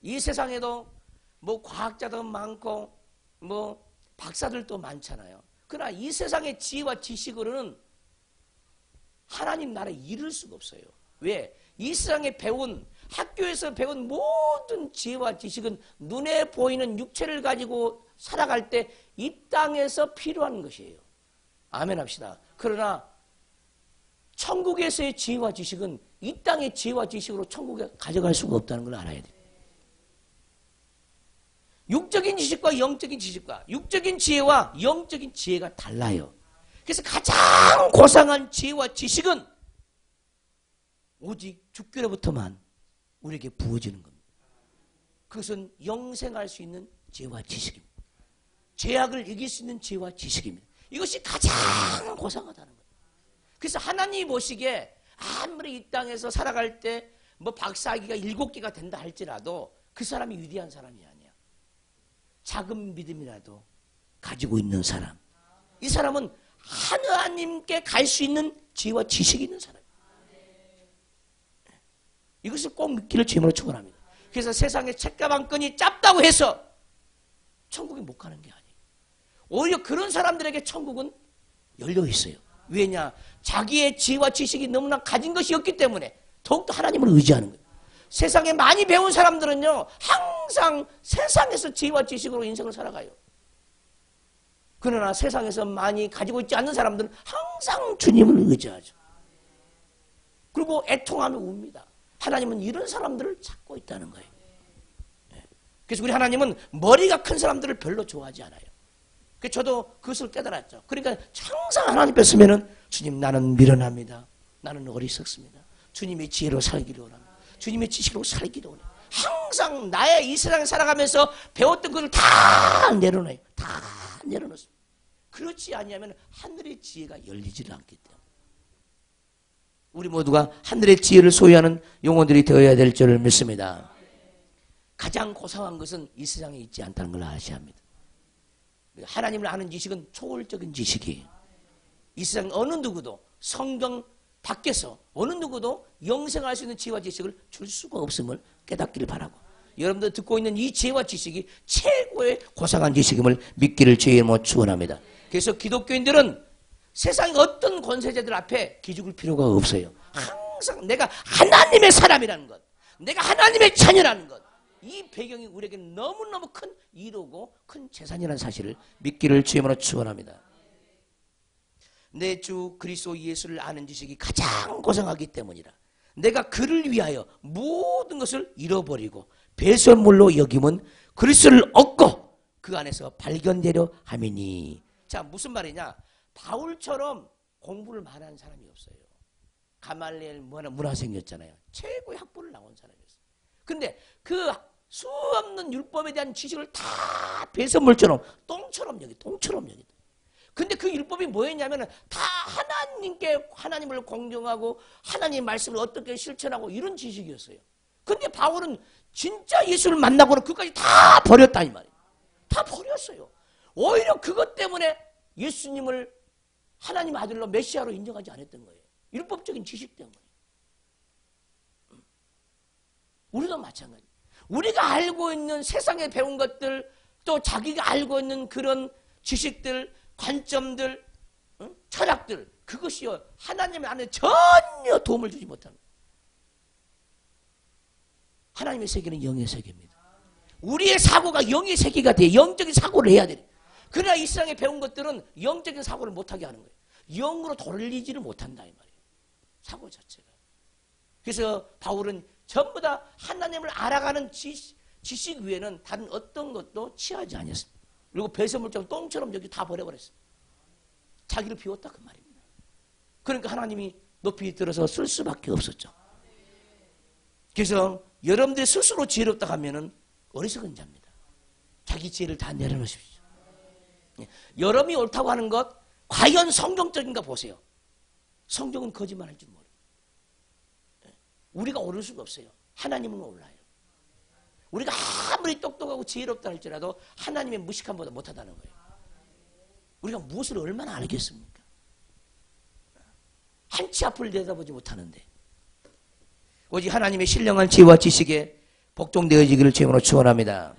S1: 이 세상에도 뭐 과학자도 많고 뭐 박사들도 많잖아요. 그러나 이 세상의 지혜와 지식으로는 하나님 나라에 이를 수가 없어요. 왜? 이 세상에 배운 학교에서 배운 모든 지혜와 지식은 눈에 보이는 육체를 가지고 살아갈 때 이 땅에서 필요한 것이에요. 아멘 합시다. 그러나 천국에서의 지혜와 지식은 이 땅의 지혜와 지식으로 천국에 가져갈 수가 없다는 걸 알아야 돼요. 육적인 지식과 영적인 지식과 육적인 지혜와 영적인 지혜가 달라요. 그래서 가장 고상한 지혜와 지식은 오직 주께로부터만 우리에게 부어지는 겁니다. 그것은 영생할 수 있는 지혜와 지식입니다. 죄악을 이길 수 있는 지혜와 지식입니다. 이것이 가장 고상하다는 거예요. 그래서 하나님이 보시기에 아무리 이 땅에서 살아갈 때 뭐 박사학위가 7개가 된다 할지라도 그 사람이 위대한 사람이 아니야. 작은 믿음이라도 가지고 있는 사람. 이 사람은 하나님께 갈 수 있는 지혜와 지식이 있는 사람이에요. 이것을 꼭 믿기를 주님으로 축원합니다. 그래서 세상에 책가방 한 건이 짧다고 해서 천국에 못 가는 게 아니에요. 오히려 그런 사람들에게 천국은 열려 있어요. 왜냐? 자기의 지혜와 지식이 너무나 가진 것이 없기 때문에 더욱더 하나님을 의지하는 거예요. 세상에 많이 배운 사람들은요, 항상 세상에서 지혜와 지식으로 인생을 살아가요. 그러나 세상에서 많이 가지고 있지 않는 사람들은 항상 주님을 의지하죠. 그리고 애통하며 웁니다. 하나님은 이런 사람들을 찾고 있다는 거예요. 그래서 우리 하나님은 머리가 큰 사람들을 별로 좋아하지 않아요. 그래서 저도 그것을 깨달았죠. 그러니까 항상 하나님 뵀으면은 주님 나는 미련합니다. 나는 어리석습니다. 주님의 지혜로 살기를 원합니다. 주님의 지식으로 살기를 원해요. 항상 나의 이 세상에 살아가면서 배웠던 것을 다 내려놔요. 다 내려놓습니다. 그렇지 않으면 하늘의 지혜가 열리지를 않기 때문에 우리 모두가 하늘의 지혜를 소유하는 영혼들이 되어야 될 줄을 믿습니다. 가장 고상한 것은 이 세상에 있지 않다는 걸 아셔야 합니다. 하나님을 아는 지식은 초월적인 지식이에요. 이 세상 어느 누구도 성경 밖에서 어느 누구도 영생할 수 있는 지혜와 지식을 줄 수가 없음을 깨닫기를 바라고 여러분들 듣고 있는 이 지혜와 지식이 최고의 고상한 지식임을 믿기를 주의 이름으로 축원합니다. 그래서 기독교인들은 세상의 어떤 권세자들 앞에 기죽을 필요가 없어요. 항상 내가 하나님의 사람이라는 것, 내가 하나님의 자녀라는 것, 이 배경이 우리에게 너무너무 큰 이로고 큰 재산이라는 사실을 믿기를 주의 이름으로 축원합니다. 내 주 그리스도 예수를 아는 지식이 가장 고상하기 때문이라. 내가 그를 위하여 모든 것을 잃어버리고 배설물로 여김은 그리스도를 얻고 그 안에서 발견되려 함이니. 자, 무슨 말이냐? 바울처럼 공부를 많이 한 사람이 없어요. 가말리엘 문화생이었잖아요. 최고의 학부를 나온 사람이었어요. 근데 그 수없는 율법에 대한 지식을 다 배설물처럼 똥처럼 여기다. 근데 그 율법이 뭐였냐면 다 하나님께 하나님을 공경하고 하나님의 말씀을 어떻게 실천하고 이런 지식이었어요. 근데 바울은 진짜 예수를 만나고는 그것까지 다 버렸다 이 말이에요. 다 버렸어요. 오히려 그것 때문에 예수님을 하나님 아들로 메시아로 인정하지 않았던 거예요. 율법적인 지식 때문에. 우리도 마찬가지예요. 우리가 알고 있는 세상에 배운 것들 또 자기가 알고 있는 그런 지식들 관점들, 철학들 그것이요 하나님 안에 전혀 도움을 주지 못합니다. 하나님의 세계는 영의 세계입니다. 우리의 사고가 영의 세계가 돼 영적인 사고를 해야 돼. 그러나 이 세상에 배운 것들은 영적인 사고를 못하게 하는 거예요. 영으로 돌리지를 못한다 이 말이에요. 사고 자체가. 그래서 바울은 전부 다 하나님을 알아가는 지식 위에는 다른 어떤 것도 취하지 않았습니다. 그리고 배설물처럼 똥처럼 여기 다 버려버렸어요. 자기를 비웠다 그 말입니다. 그러니까 하나님이 높이 들어서 쓸 수밖에 없었죠. 그래서 여러분들이 스스로 지혜롭다 하면은 어리석은 자입니다. 자기 지혜를 다 내려놓으십시오. 여러분이 옳다고 하는 것 과연 성경적인가 보세요. 성경은 거짓말할 줄 모릅니다. 우리가 옳을 수가 없어요. 하나님은 올라요. 우리가 아무리 똑똑하고 지혜롭다 할지라도 하나님의 무식함보다 못하다는 거예요. 우리가 무엇을 얼마나 알겠습니까? 한 치 앞을 내다보지 못하는데 오직 하나님의 신령한 지혜와 지식에 복종되어지기를 주님으로 축원합니다.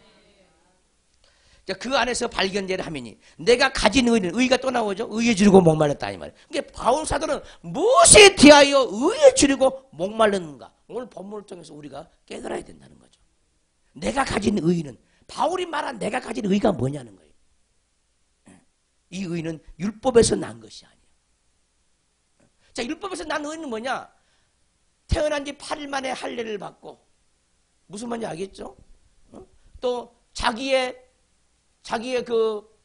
S1: 그 안에서 발견되는 하면이 내가 가진 의는 의가 또 나오죠. 의에 줄이고 목말랐다 이 말이에요. 그러니까 바울 사도는 무엇에 대하여 의에 줄이고 목말랐는가? 오늘 본문을 통해서 우리가 깨달아야 된다는 거죠. 내가 가진 의는 바울이 말한 내가 가진 의가 뭐냐는 거예요. 이 의는 율법에서 난 것이 아니에요. 자, 율법에서 난 의는 뭐냐? 태어난 지 8일 만에 할례를 받고 무슨 말인지 알겠죠? 또 자기의 그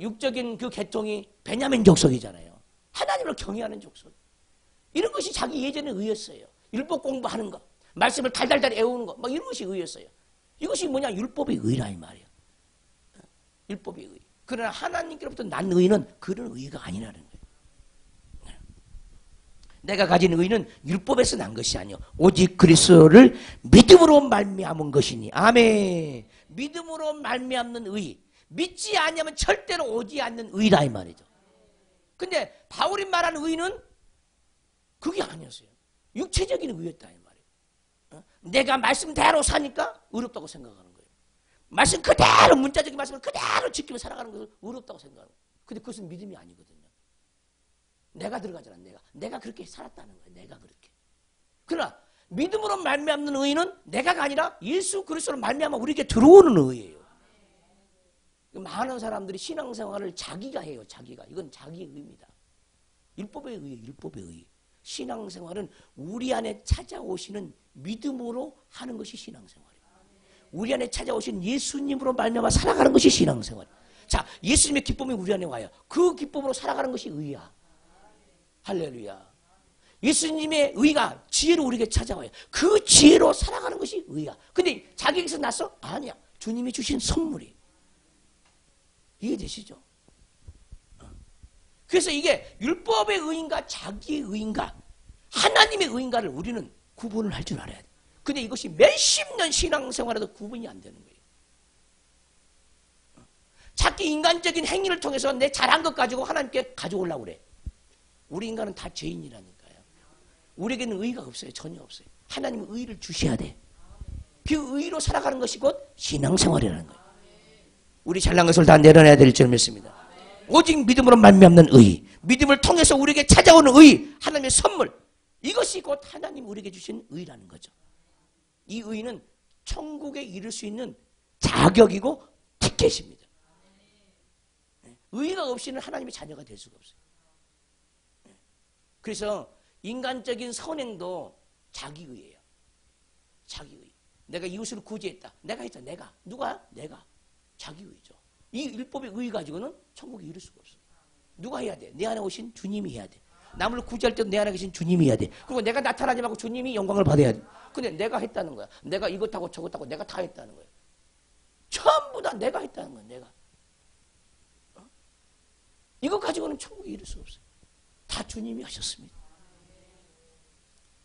S1: 육적인 그 계통이 베냐민 족속이잖아요. 하나님을 경외하는 족속. 이런 것이 자기 예전의 의였어요. 율법 공부하는 거, 말씀을 달달달 애우는 거, 막 이런 것이 의였어요. 이것이 뭐냐? 율법의 의라 이 말이에요. 율법의 의. 그러나 하나님께로부터 난 의는 그런 의가 아니라는 거예요. 내가 가진 의는 율법에서 난 것이 아니요 오직 그리스도를 믿음으로 말미암은 것이니. 아멘. 믿음으로 말미암는 의. 믿지 않으면 절대로 오지 않는 의다 이 말이죠. 근데 바울이 말하는 의는 그게 아니었어요. 육체적인 의였다 이 말이에요. 내가 말씀대로 사니까 의롭다고 생각하는 거예요. 말씀 그대로 문자적인 말씀을 그대로 지키며 살아가는 것을 의롭다고 생각하는 거예요. 근데 그것은 믿음이 아니거든요. 내가 들어가잖아. 내가 그렇게 살았다는 거예요. 내가 그렇게. 그러나 믿음으로 말미암는 의는 내가가 아니라 예수 그리스도로 말미암아 우리에게 들어오는 의예요. 많은 사람들이 신앙생활을 자기가 해요. 자기가. 이건 자기의 의입니다. 율법의 의예요. 율법의 의. 신앙생활은 우리 안에 찾아오시는 믿음으로 하는 것이 신앙생활이에요. 우리 안에 찾아오신 예수님으로 말미암아 살아가는 것이 신앙생활이에요. 자, 예수님의 기쁨이 우리 안에 와요. 그 기쁨으로 살아가는 것이 의야. 할렐루야. 예수님의 의가 지혜로 우리에게 찾아와요. 그 지혜로 살아가는 것이 의야. 근데 자기에게서 났어? 아니야. 주님이 주신 선물이. 이해되시죠? 그래서 이게 율법의 의인가 자기의 의인가 하나님의 의인가를 우리는 구분을 할 줄 알아야 돼. 근데 이것이 몇십 년 신앙생활에도 구분이 안 되는 거예요. 자기 인간적인 행위를 통해서 내 잘한 것 가지고 하나님께 가져오려고 그래. 우리 인간은 다 죄인이라니까요. 우리에게는 의가 없어요. 전혀 없어요. 하나님은 의를 주셔야 돼. 그 의로 살아가는 것이 곧 신앙생활이라는 거예요. 우리 잘난 것을 다 내려놔야 될 줄 믿습니다. 오직 믿음으로 말미암는 의, 믿음을 통해서 우리에게 찾아오는 의, 하나님의 선물, 이것이 곧 하나님 우리에게 주신 의라는 거죠. 이 의는 천국에 이를 수 있는 자격이고 티켓입니다. 의가 없이는 하나님의 자녀가 될 수가 없어요. 그래서 인간적인 선행도 자기의예요. 자기의. 내가 이웃을 구제했다. 내가 했다. 내가. 누가? 내가. 자기의죠. 이 율법의 의 가지고는 천국에 이를 수가 없어요. 누가 해야 돼? 내 안에 오신 주님이 해야 돼. 남을 구제할 때도 내 안에 계신 주님이 해야 돼. 그리고 내가 나타나지 말고 주님이 영광을 받아야 돼. 근데 내가 했다는 거야. 내가 이것하고 저것하고 내가 다 했다는 거야. 전부 다 내가 했다는 거야. 내가. 이거 가지고는 천국에 이를 수 없어요. 다 주님이 하셨습니다.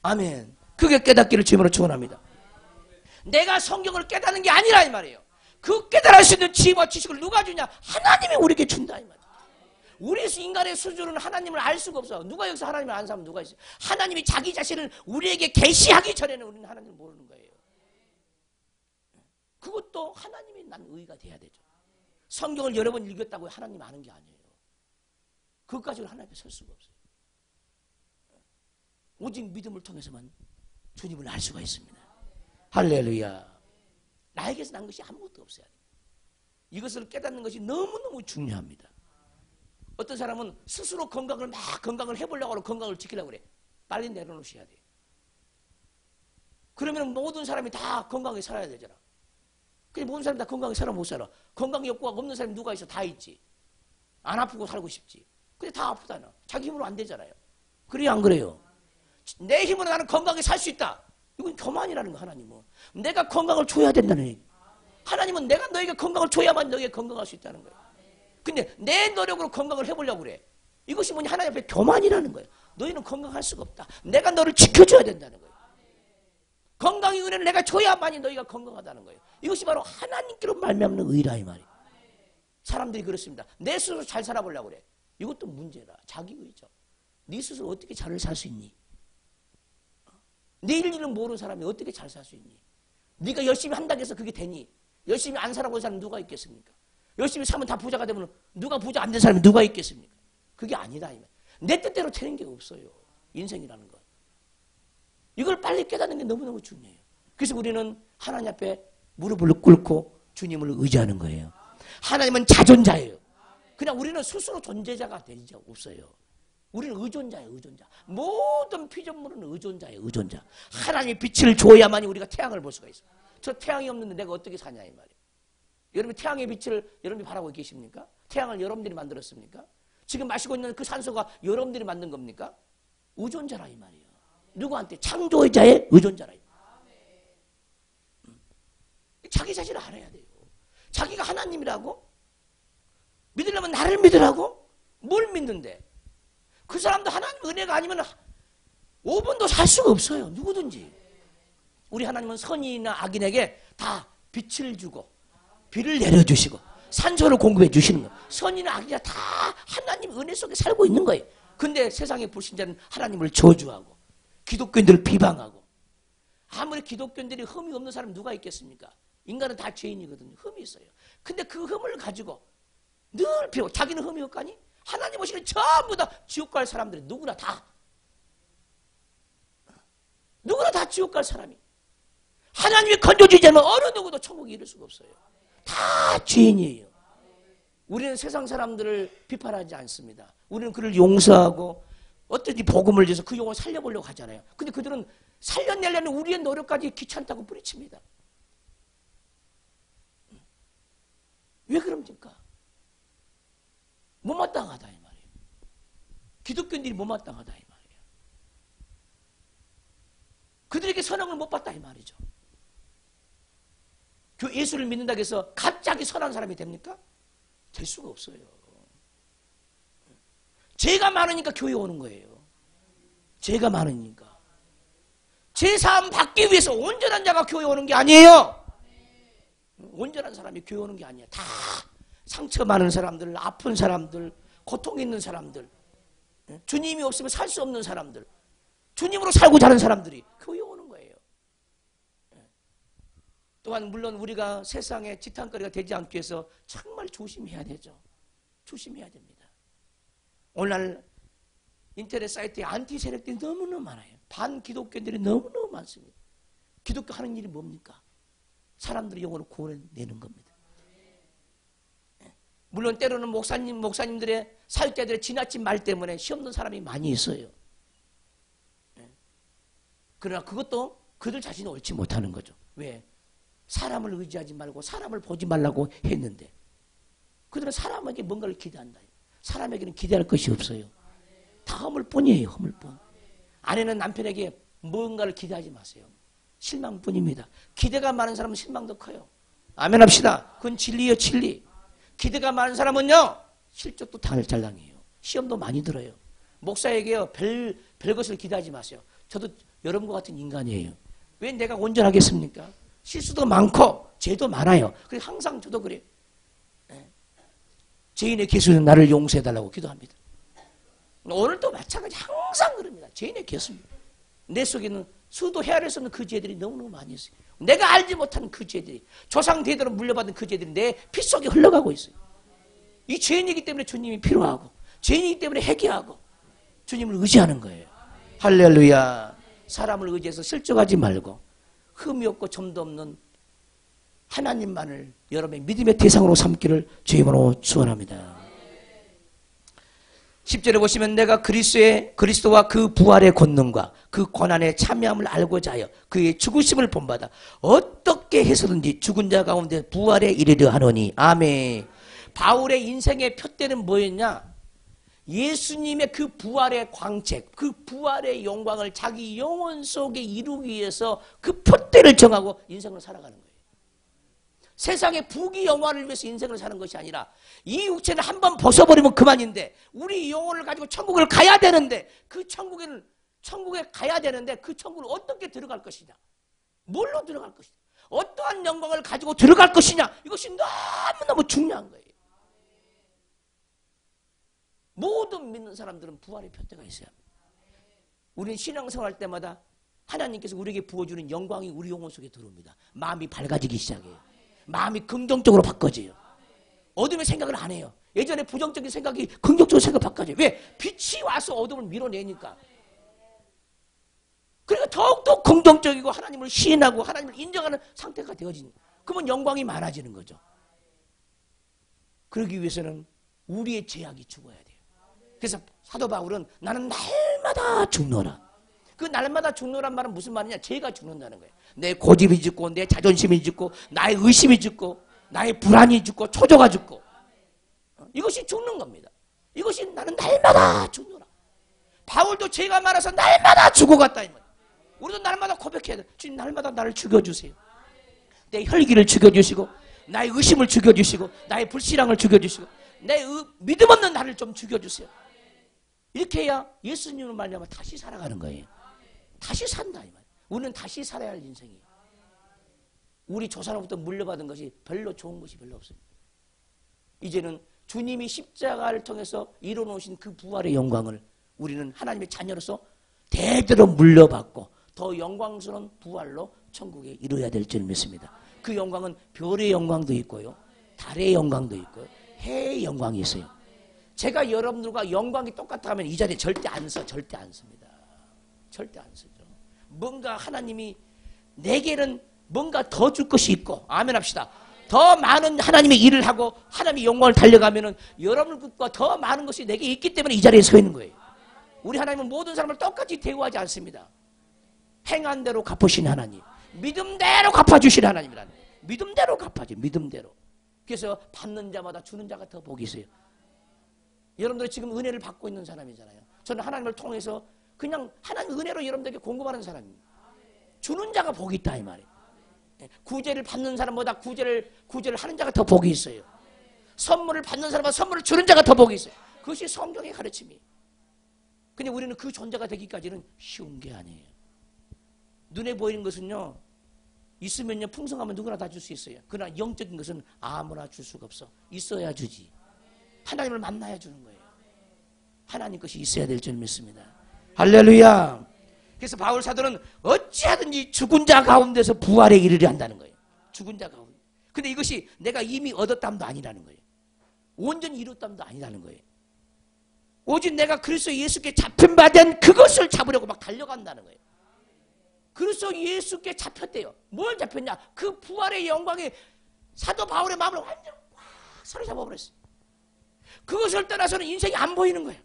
S1: 아멘. 그게 깨닫기를 주님으로 축원합니다. 내가 성경을 깨닫는 게 아니라 이 말이에요. 그 깨달을 수 있는 지혜와 지식을 누가 주냐? 하나님이 우리에게 준다 이 말이에요. 우리 인간의 수준은 하나님을 알 수가 없어. 누가 여기서 하나님을 아는 사람 누가 있어요? 하나님이 자기 자신을 우리에게 계시하기 전에는 우리는 하나님을 모르는 거예요. 그것도 하나님이 난 의가 돼야 되죠. 성경을 여러 번 읽었다고 하나님 아는 게 아니에요. 그것까지는 하나님 앞에 설 수가 없어요. 오직 믿음을 통해서만 주님을 알 수가 있습니다. 할렐루야. 나에게서 난 것이 아무것도 없어야 돼요. 이것을 깨닫는 것이 너무너무 중요합니다. 어떤 사람은 스스로 건강을 해보려고 하고 건강을 지키려고 그래. 빨리 내려놓으셔야 돼요. 그러면 모든 사람이 다 건강하게 살아야 되잖아. 근데 모든 사람이 다 건강하게 살아 못 살아. 건강 욕구가 없는 사람이 누가 있어? 다 있지. 안 아프고 살고 싶지. 근데 다 아프잖아. 자기 힘으로 안 되잖아요. 그래요, 안 그래요? 내 힘으로 나는 건강하게 살 수 있다. 이건 교만이라는 거, 하나님은. 내가 건강을 줘야 된다는 얘기. 하나님은 내가 너에게 건강을 줘야만 너에게 건강할 수 있다는 거예요. 근데 내 노력으로 건강을 해보려고 그래. 이것이 뭐냐? 하나님 앞에 교만이라는 거예요. 너희는 건강할 수가 없다. 내가 너를 지켜줘야 된다는 거예요. 건강의 은혜를 내가 줘야만이 너희가 건강하다는 거예요. 이것이 바로 하나님께로 말미암는 의라 이 말이에요. 사람들이 그렇습니다. 내 스스로 잘 살아보려고 그래. 이것도 문제다. 자기의죠. 네 스스로 어떻게 잘 살 수 있니? 내일 일은 모르는 사람이 어떻게 잘 살 수 있니? 네가 열심히 한다고 해서 그게 되니? 열심히 안 살아본 사람은 누가 있겠습니까? 열심히 살면 다 부자가 되면 누가 부자 안 된 사람이 누가 있겠습니까? 그게 아니다. 내 뜻대로 되는 게 없어요. 인생이라는 건. 이걸 빨리 깨닫는 게 너무너무 중요해요. 그래서 우리는 하나님 앞에 무릎을 꿇고 주님을 의지하는 거예요. 하나님은 자존자예요. 그냥 우리는 스스로 존재자가 되지 없어요. 우리는 의존자예요. 의존자. 모든 피조물은 의존자예요. 의존자. 하나님의 빛을 줘야만이 우리가 태양을 볼 수가 있어요. 저 태양이 없는데 내가 어떻게 사냐 이 말이에요. 여러분 태양의 빛을 여러분이 바라고 계십니까? 태양을 여러분들이 만들었습니까? 지금 마시고 있는 그 산소가 여러분들이 만든 겁니까? 의존자라 이 말이에요. 누구한테? 창조자의 의존자라. 자기 자신을 알아야 돼요. 자기가 하나님이라고? 믿으려면 나를 믿으라고? 뭘 믿는데? 그 사람도 하나님 은혜가 아니면 5분도 살 수가 없어요. 누구든지. 우리 하나님은 선인이나 악인에게 다 빛을 주고 비를 내려주시고 산소를 공급해 주시는 거예요. 선인이나 악인이나 다 하나님 은혜 속에 살고 있는 거예요. 근데 세상의 불신자는 하나님을 저주하고 기독교인들을 비방하고 아무리 기독교인들이 흠이 없는 사람 누가 있겠습니까? 인간은 다 죄인이거든요. 흠이 있어요. 근데 그 흠을 가지고 늘 비워. 자기는 흠이 없가니? 하나님 오시는 전부 다 지옥 갈 사람들이 누구나 다 지옥 갈 사람이. 하나님이 건져주지 않으면 어느 누구도 천국에 이를 수가 없어요. 다 죄인이에요. 우리는 세상 사람들을 비판하지 않습니다. 우리는 그를 용서하고 어떻게 복음을 줘서 그 영혼을 살려보려고 하잖아요. 근데 그들은 살려내려는 우리의 노력까지 귀찮다고 뿌리칩니다. 왜 그럽니까? 못마땅하다 이 말이에요. 기독교인들이 못마땅하다 이 말이에요. 그들에게 선함을 못 받다 이 말이죠. 예수를 믿는다고 해서 갑자기 선한 사람이 됩니까? 될 수가 없어요. 죄가 많으니까 교회 오는 거예요. 죄가 많으니까. 죄 사함 받기 위해서 온전한 자가 교회 오는 게 아니에요. 온전한 사람이 교회 오는 게 아니에요. 다 상처 많은 사람들, 아픈 사람들, 고통 있는 사람들, 주님이 없으면 살 수 없는 사람들, 주님으로 살고자 하는 사람들이 교회 오는 거예요. 또한 물론 우리가 세상에 지탄거리가 되지 않기 위해서 정말 조심해야 되죠. 조심해야 됩니다. 오늘날 인터넷 사이트에 안티 세력들이 너무너무 많아요. 반기독교인들이 너무너무 많습니다. 기독교 하는 일이 뭡니까? 사람들의 영혼을 구원해내는 겁니다. 물론 때로는 목사님들의 사역자들의 지나친 말 때문에 시험는 사람이 많이 있어요. 그러나 그것도 그들 자신이 옳지 못하는 거죠. 왜? 사람을 의지하지 말고 사람을 보지 말라고 했는데 그들은 사람에게 뭔가를 기대한다. 사람에게는 기대할 것이 없어요. 다 허물뿐이에요. 허물뿐. 아내는 남편에게 뭔가를 기대하지 마세요. 실망뿐입니다. 기대가 많은 사람은 실망도 커요. 아멘 합시다. 그건 진리예요. 진리. 기대가 많은 사람은요 실족도 잘 당해요. 시험도 많이 들어요. 목사에게요 별것을 기대하지 마세요. 저도 여러분과 같은 인간이에요. 왜 내가 온전하겠습니까? 실수도 많고 죄도 많아요. 그래서 항상 저도 그래요. 죄인의 개수는 나를 용서해달라고 기도합니다. 오늘도 마찬가지 항상 그럽니다. 죄인의 개수입니다. 내 속에는 수도 헤아릴 수 없는 그 죄들이 너무너무 많이 있어요. 내가 알지 못하는 그 죄들이 조상 대대로 물려받은 그 죄들이 내 피 속에 흘러가고 있어요. 이 죄인이기 때문에 주님이 필요하고 죄인이기 때문에 회개하고 주님을 의지하는 거예요. 할렐루야. 사람을 의지해서 실족하지 말고 흠이 없고 점도 없는 하나님만을 여러분의 믿음의 대상으로 삼기를 주님으로 축원합니다. 10절에 보시면 내가 그리스도와 그 부활의 권능과 그 고난의 참여함을 알고자 하여 그의 죽으심을 본받아 어떻게 해서든지 죽은 자 가운데 부활에 이르려 하노니. 아멘. 바울의 인생의 표대는 뭐였냐? 예수님의 그 부활의 광책, 그 부활의 영광을 자기 영혼 속에 이루기 위해서 그 푯대를 정하고 인생을 살아가는 거예요. 세상의 부귀 영화를 위해서 인생을 사는 것이 아니라 이 육체를 한번 벗어버리면 그만인데 우리 영혼을 가지고 천국을 가야 되는데 그 천국에 가야 되는데 그 천국을 어떻게 들어갈 것이냐, 뭘로 들어갈 것이냐, 어떠한 영광을 가지고 들어갈 것이냐, 이것이 너무너무 중요한 거예요. 모든 믿는 사람들은 부활의 표대가 있어야 합니다. 우리는 신앙생활 때마다 하나님께서 우리에게 부어주는 영광이 우리 영혼 속에 들어옵니다. 마음이 밝아지기 시작해요. 마음이 긍정적으로 바꿔져요. 어둠의 생각을 안 해요. 예전에 부정적인 생각이 긍정적으로 생각 바꿔져요. 왜? 빛이 와서 어둠을 밀어내니까. 그러니까 더욱더 긍정적이고 하나님을 시인하고 하나님을 인정하는 상태가 되어지는, 그러면 영광이 많아지는 거죠. 그러기 위해서는 우리의 죄악이 죽어야 돼요. 그래서 사도 바울은 나는 날마다 죽노라. 그 날마다 죽노란 말은 무슨 말이냐? 죄가 죽는다는 거예요. 내 고집이 죽고 내 자존심이 죽고 나의 의심이 죽고 나의 불안이 죽고 초조가 죽고, 이것이 죽는 겁니다. 이것이 나는 날마다 죽노라. 바울도 죄가 많아서 날마다 죽어갔다 이 말이에요. 우리도 날마다 고백해야 돼. 주님, 날마다 나를 죽여주세요. 내 혈기를 죽여주시고 나의 의심을 죽여주시고 나의 불신앙을 죽여주시고 내 믿음 없는 나를 좀 죽여주세요. 이렇게 해야 예수님을 말미암아 다시 살아가는 거예요. 다시 산다 이 말이에요. 우리는 다시 살아야 할 인생이에요. 우리 조상으로부터 물려받은 것이 별로 좋은 것이 별로 없습니다. 이제는 주님이 십자가를 통해서 이뤄놓으신 그 부활의 영광을 우리는 하나님의 자녀로서 대대로 물려받고 더 영광스러운 부활로 천국에 이루어야 될 줄 믿습니다. 그 영광은 별의 영광도 있고요, 달의 영광도 있고요, 해의 영광이 있어요. 제가 여러분들과 영광이 똑같아 하면 이 자리에 절대 안 씁니다. 절대 안 쓰죠. 뭔가 하나님이 내게는 뭔가 더 줄 것이 있고, 아멘 합시다. 더 많은 하나님의 일을 하고 하나님의 영광을 달려가면은 여러분과 더 많은 것이 내게 있기 때문에 이 자리에 서 있는 거예요. 우리 하나님은 모든 사람을 똑같이 대우하지 않습니다. 행한 대로 갚으신 하나님, 믿음대로 갚아주신 하나님이라는, 믿음대로 갚아줘, 믿음대로. 그래서 받는 자마다 주는 자가 더 복이 있어요. 여러분들이 지금 은혜를 받고 있는 사람이잖아요. 저는 하나님을 통해서 그냥 하나님 은혜로 여러분들에게 공급하는 사람입니다. 주는 자가 복이 있다 이 말이에요. 구제를 받는 사람보다 구제를 하는 자가 더 복이 있어요. 선물을 받는 사람보다 선물을 주는 자가 더 복이 있어요. 그것이 성경의 가르침이에요. 근데 우리는 그 존재가 되기까지는 쉬운 게 아니에요. 눈에 보이는 것은요, 있으면요 풍성하면 누구나 다 줄 수 있어요. 그러나 영적인 것은 아무나 줄 수가 없어. 있어야 주지. 하나님을 만나야 주는 거예요. 하나님 것이 있어야 될 줄 믿습니다. 할렐루야. 그래서 바울 사도는 어찌하든지 죽은 자 가운데서 부활에 이르려 한다는 거예요. 죽은 자 가운데. 근데 이것이 내가 이미 얻었담도 아니라는 거예요. 온전히 이뤘담도 아니라는 거예요. 오직 내가 그리스도 예수께 잡힌 바 된 그것을 잡으려고 막 달려간다는 거예요. 그리스도 예수께 잡혔대요. 뭘 잡혔냐? 그 부활의 영광이 사도 바울의 마음을 완전 꽉 사로잡아버렸어요. 그것을 떠나서는 인생이 안 보이는 거예요.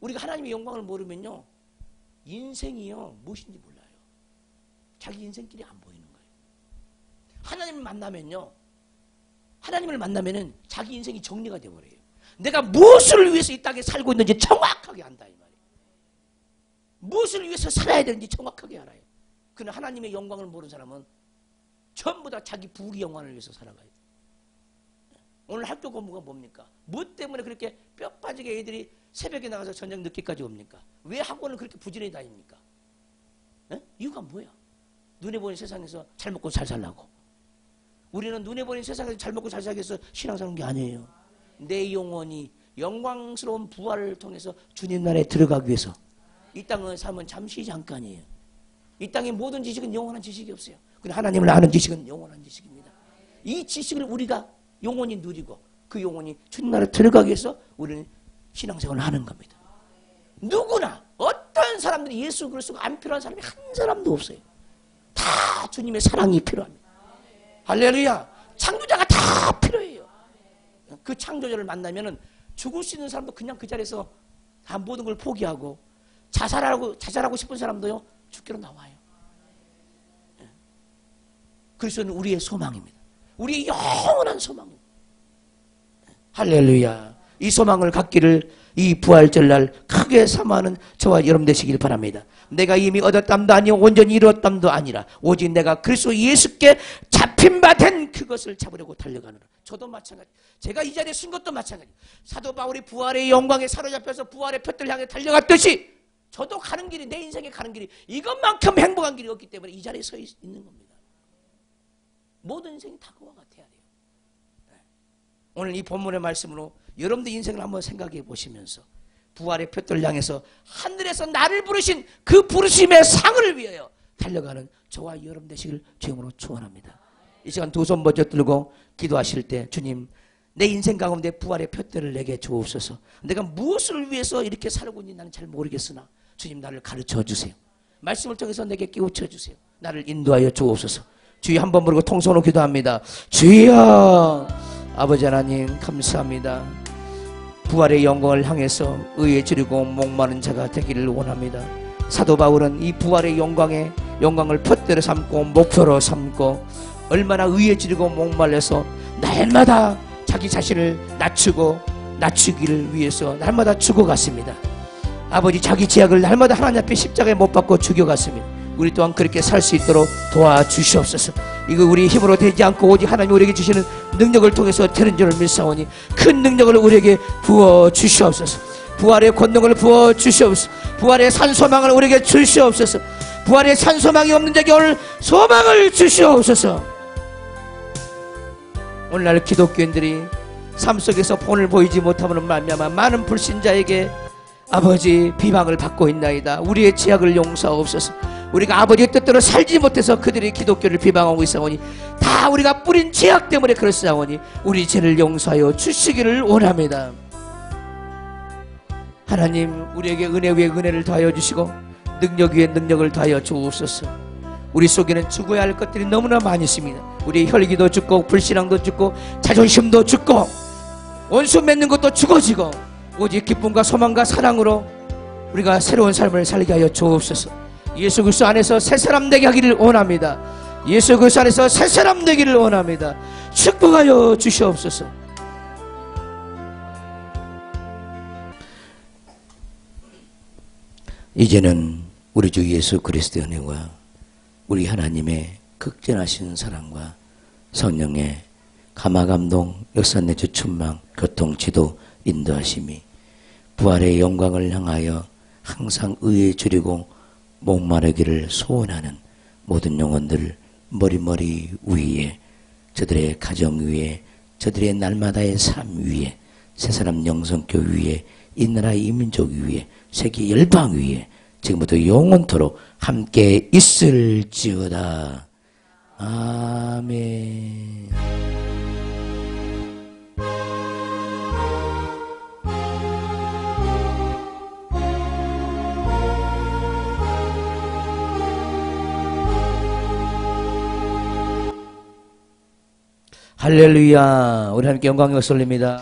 S1: 우리가 하나님의 영광을 모르면요, 인생이요 무엇인지 몰라요. 자기 인생길이 안 보이는 거예요. 하나님을 만나면은 자기 인생이 정리가 되어버려요. 내가 무엇을 위해서 이 땅에 살고 있는지 정확하게 안다 이 말이에요. 무엇을 위해서 살아야 되는지 정확하게 알아요. 그러나 하나님의 영광을 모르는 사람은 전부 다 자기 부귀 영광을 위해서 살아가요. 오늘 학교 공부가 뭡니까? 뭐 때문에 그렇게 뼈 빠지게 애들이 새벽에 나가서 저녁 늦게까지 옵니까? 왜 학원을 그렇게 부지런히 다닙니까? 에? 이유가 뭐야? 눈에 보이는 세상에서 잘 먹고 잘 살라고. 우리는 눈에 보이는 세상에서 잘 먹고 잘 살기 위해서 신앙사는 게 아니에요. 내 영혼이 영광스러운 부활을 통해서 주님 나라에 들어가기 위해서. 이 땅의 삶은 잠시 잠깐이에요. 이 땅의 모든 지식은 영원한 지식이 없어요. 근데 하나님을 아는 지식은 영원한 지식입니다. 이 지식을 우리가 영원히 누리고 그 영혼이 주님 나라에 들어가기 위해서 우리는 신앙생활을 하는 겁니다. 누구나 어떤 사람들이 예수 그리스도가 안 필요한 사람이 한 사람도 없어요. 다 주님의 사랑이 필요합니다. 할렐루야. 창조자가 다 필요해요. 그 창조자를 만나면은 죽을 수 있는 사람도 그냥 그 자리에서 다 모든 걸 포기하고 자살하고 싶은 사람도요 죽기로 나와요. 그리스도는 우리의 소망입니다. 우리의 영원한 소망입니다. 할렐루야. 이 소망을 갖기를 이 부활절날 크게 사모하는 저와 여러분 되시길 바랍니다. 내가 이미 얻었담도 아니요 온전히 이루었담도 아니라 오직 내가 그리스도 예수께 잡힌 바 된 그것을 잡으려고 달려가노라. 저도 마찬가지. 제가 이 자리에 쓴 것도 마찬가지. 사도 바울이 부활의 영광에 사로잡혀서 부활의 표들을 향해 달려갔듯이 저도 가는 길이, 내 인생에 가는 길이 이것만큼 행복한 길이 없기 때문에 이 자리에 서 있는 겁니다. 모든 인생이 다 그와 같아야 돼요. 오늘 이 본문의 말씀으로 여러분들 인생을 한번 생각해 보시면서 부활의 표들을 향해서 하늘에서 나를 부르신 그 부르심의 상을 위하여 달려가는 저와 여러분 되시길 주님으로 축원합니다. 이 시간 두 손 먼저 들고 기도하실 때 주님, 내 인생 가운데 부활의 표들을 내게 주옵소서. 내가 무엇을 위해서 이렇게 살고 있는지 나는 잘 모르겠으나 주님 나를 가르쳐 주세요. 말씀을 통해서 내게 깨우쳐 주세요. 나를 인도하여 주옵소서. 주여 한번 부르고 통성으로 기도합니다. 주여, 아버지 하나님 감사합니다. 부활의 영광을 향해서 의에 지르고 목마른 자가 되기를 원합니다. 사도 바울은 이 부활의 영광을 푯대로 삼고 목표로 삼고 얼마나 의에 지르고 목말라서 날마다 자기 자신을 낮추기를 위해서 날마다 죽어갔습니다. 아버지, 자기 죄악을 날마다 하나님 앞에 십자가에 못 박고 죽여갔습니다. 우리 또한 그렇게 살 수 있도록 도와주시옵소서. 이거 우리 힘으로 되지 않고 오직 하나님 우리에게 주시는 능력을 통해서 되는 줄을 믿사오니 큰 능력을 우리에게 부어주시옵소서. 부활의 권능을 부어주시옵소서. 부활의 산소망을 우리에게 주시옵소서. 부활의 산소망이 없는 자에게 오늘 소망을 주시옵소서. 오늘날 기독교인들이 삶 속에서 본을 보이지 못함으로 말미암아 많은 불신자에게 아버지 비방을 받고 있나이다. 우리의 죄악을 용서하옵소서. 우리가 아버지의 뜻대로 살지 못해서 그들이 기독교를 비방하고 있사오니 다 우리가 뿌린 죄악 때문에 그렇사오니 우리 죄를 용서하여 주시기를 원합니다. 하나님, 우리에게 은혜 위에 은혜를 더하여 주시고 능력 위에 능력을 더하여 주옵소서. 우리 속에는 죽어야 할 것들이 너무나 많이 있습니다. 우리의 혈기도 죽고 불신앙도 죽고 자존심도 죽고 원수 맺는 것도 죽어지고 오직 기쁨과 소망과 사랑으로 우리가 새로운 삶을 살게 하여 주옵소서. 예수 그리스도 안에서 새 사람 되게 하기를 원합니다. 예수 그리스도 안에서 새 사람 되기를 원합니다. 축복하여 주시옵소서. 이제는 우리 주 예수 그리스도의 은혜와 우리 하나님의 극진하신 사랑과 성령의 감화감동, 역사내주 충만, 교통, 지도, 인도하심이 부활의 영광을 향하여 항상 의에 줄이고 목마르기를 소원하는 모든 영혼들 머리머리 위에, 저들의 가정 위에, 저들의 날마다의 삶 위에, 새사람 영성교 위에, 이 나라 이 민족 위에, 세계 열방 위에 지금부터 영원토록 함께 있을지어다. 아멘. 할렐루야. 우리 하나님께 영광이 올립니다.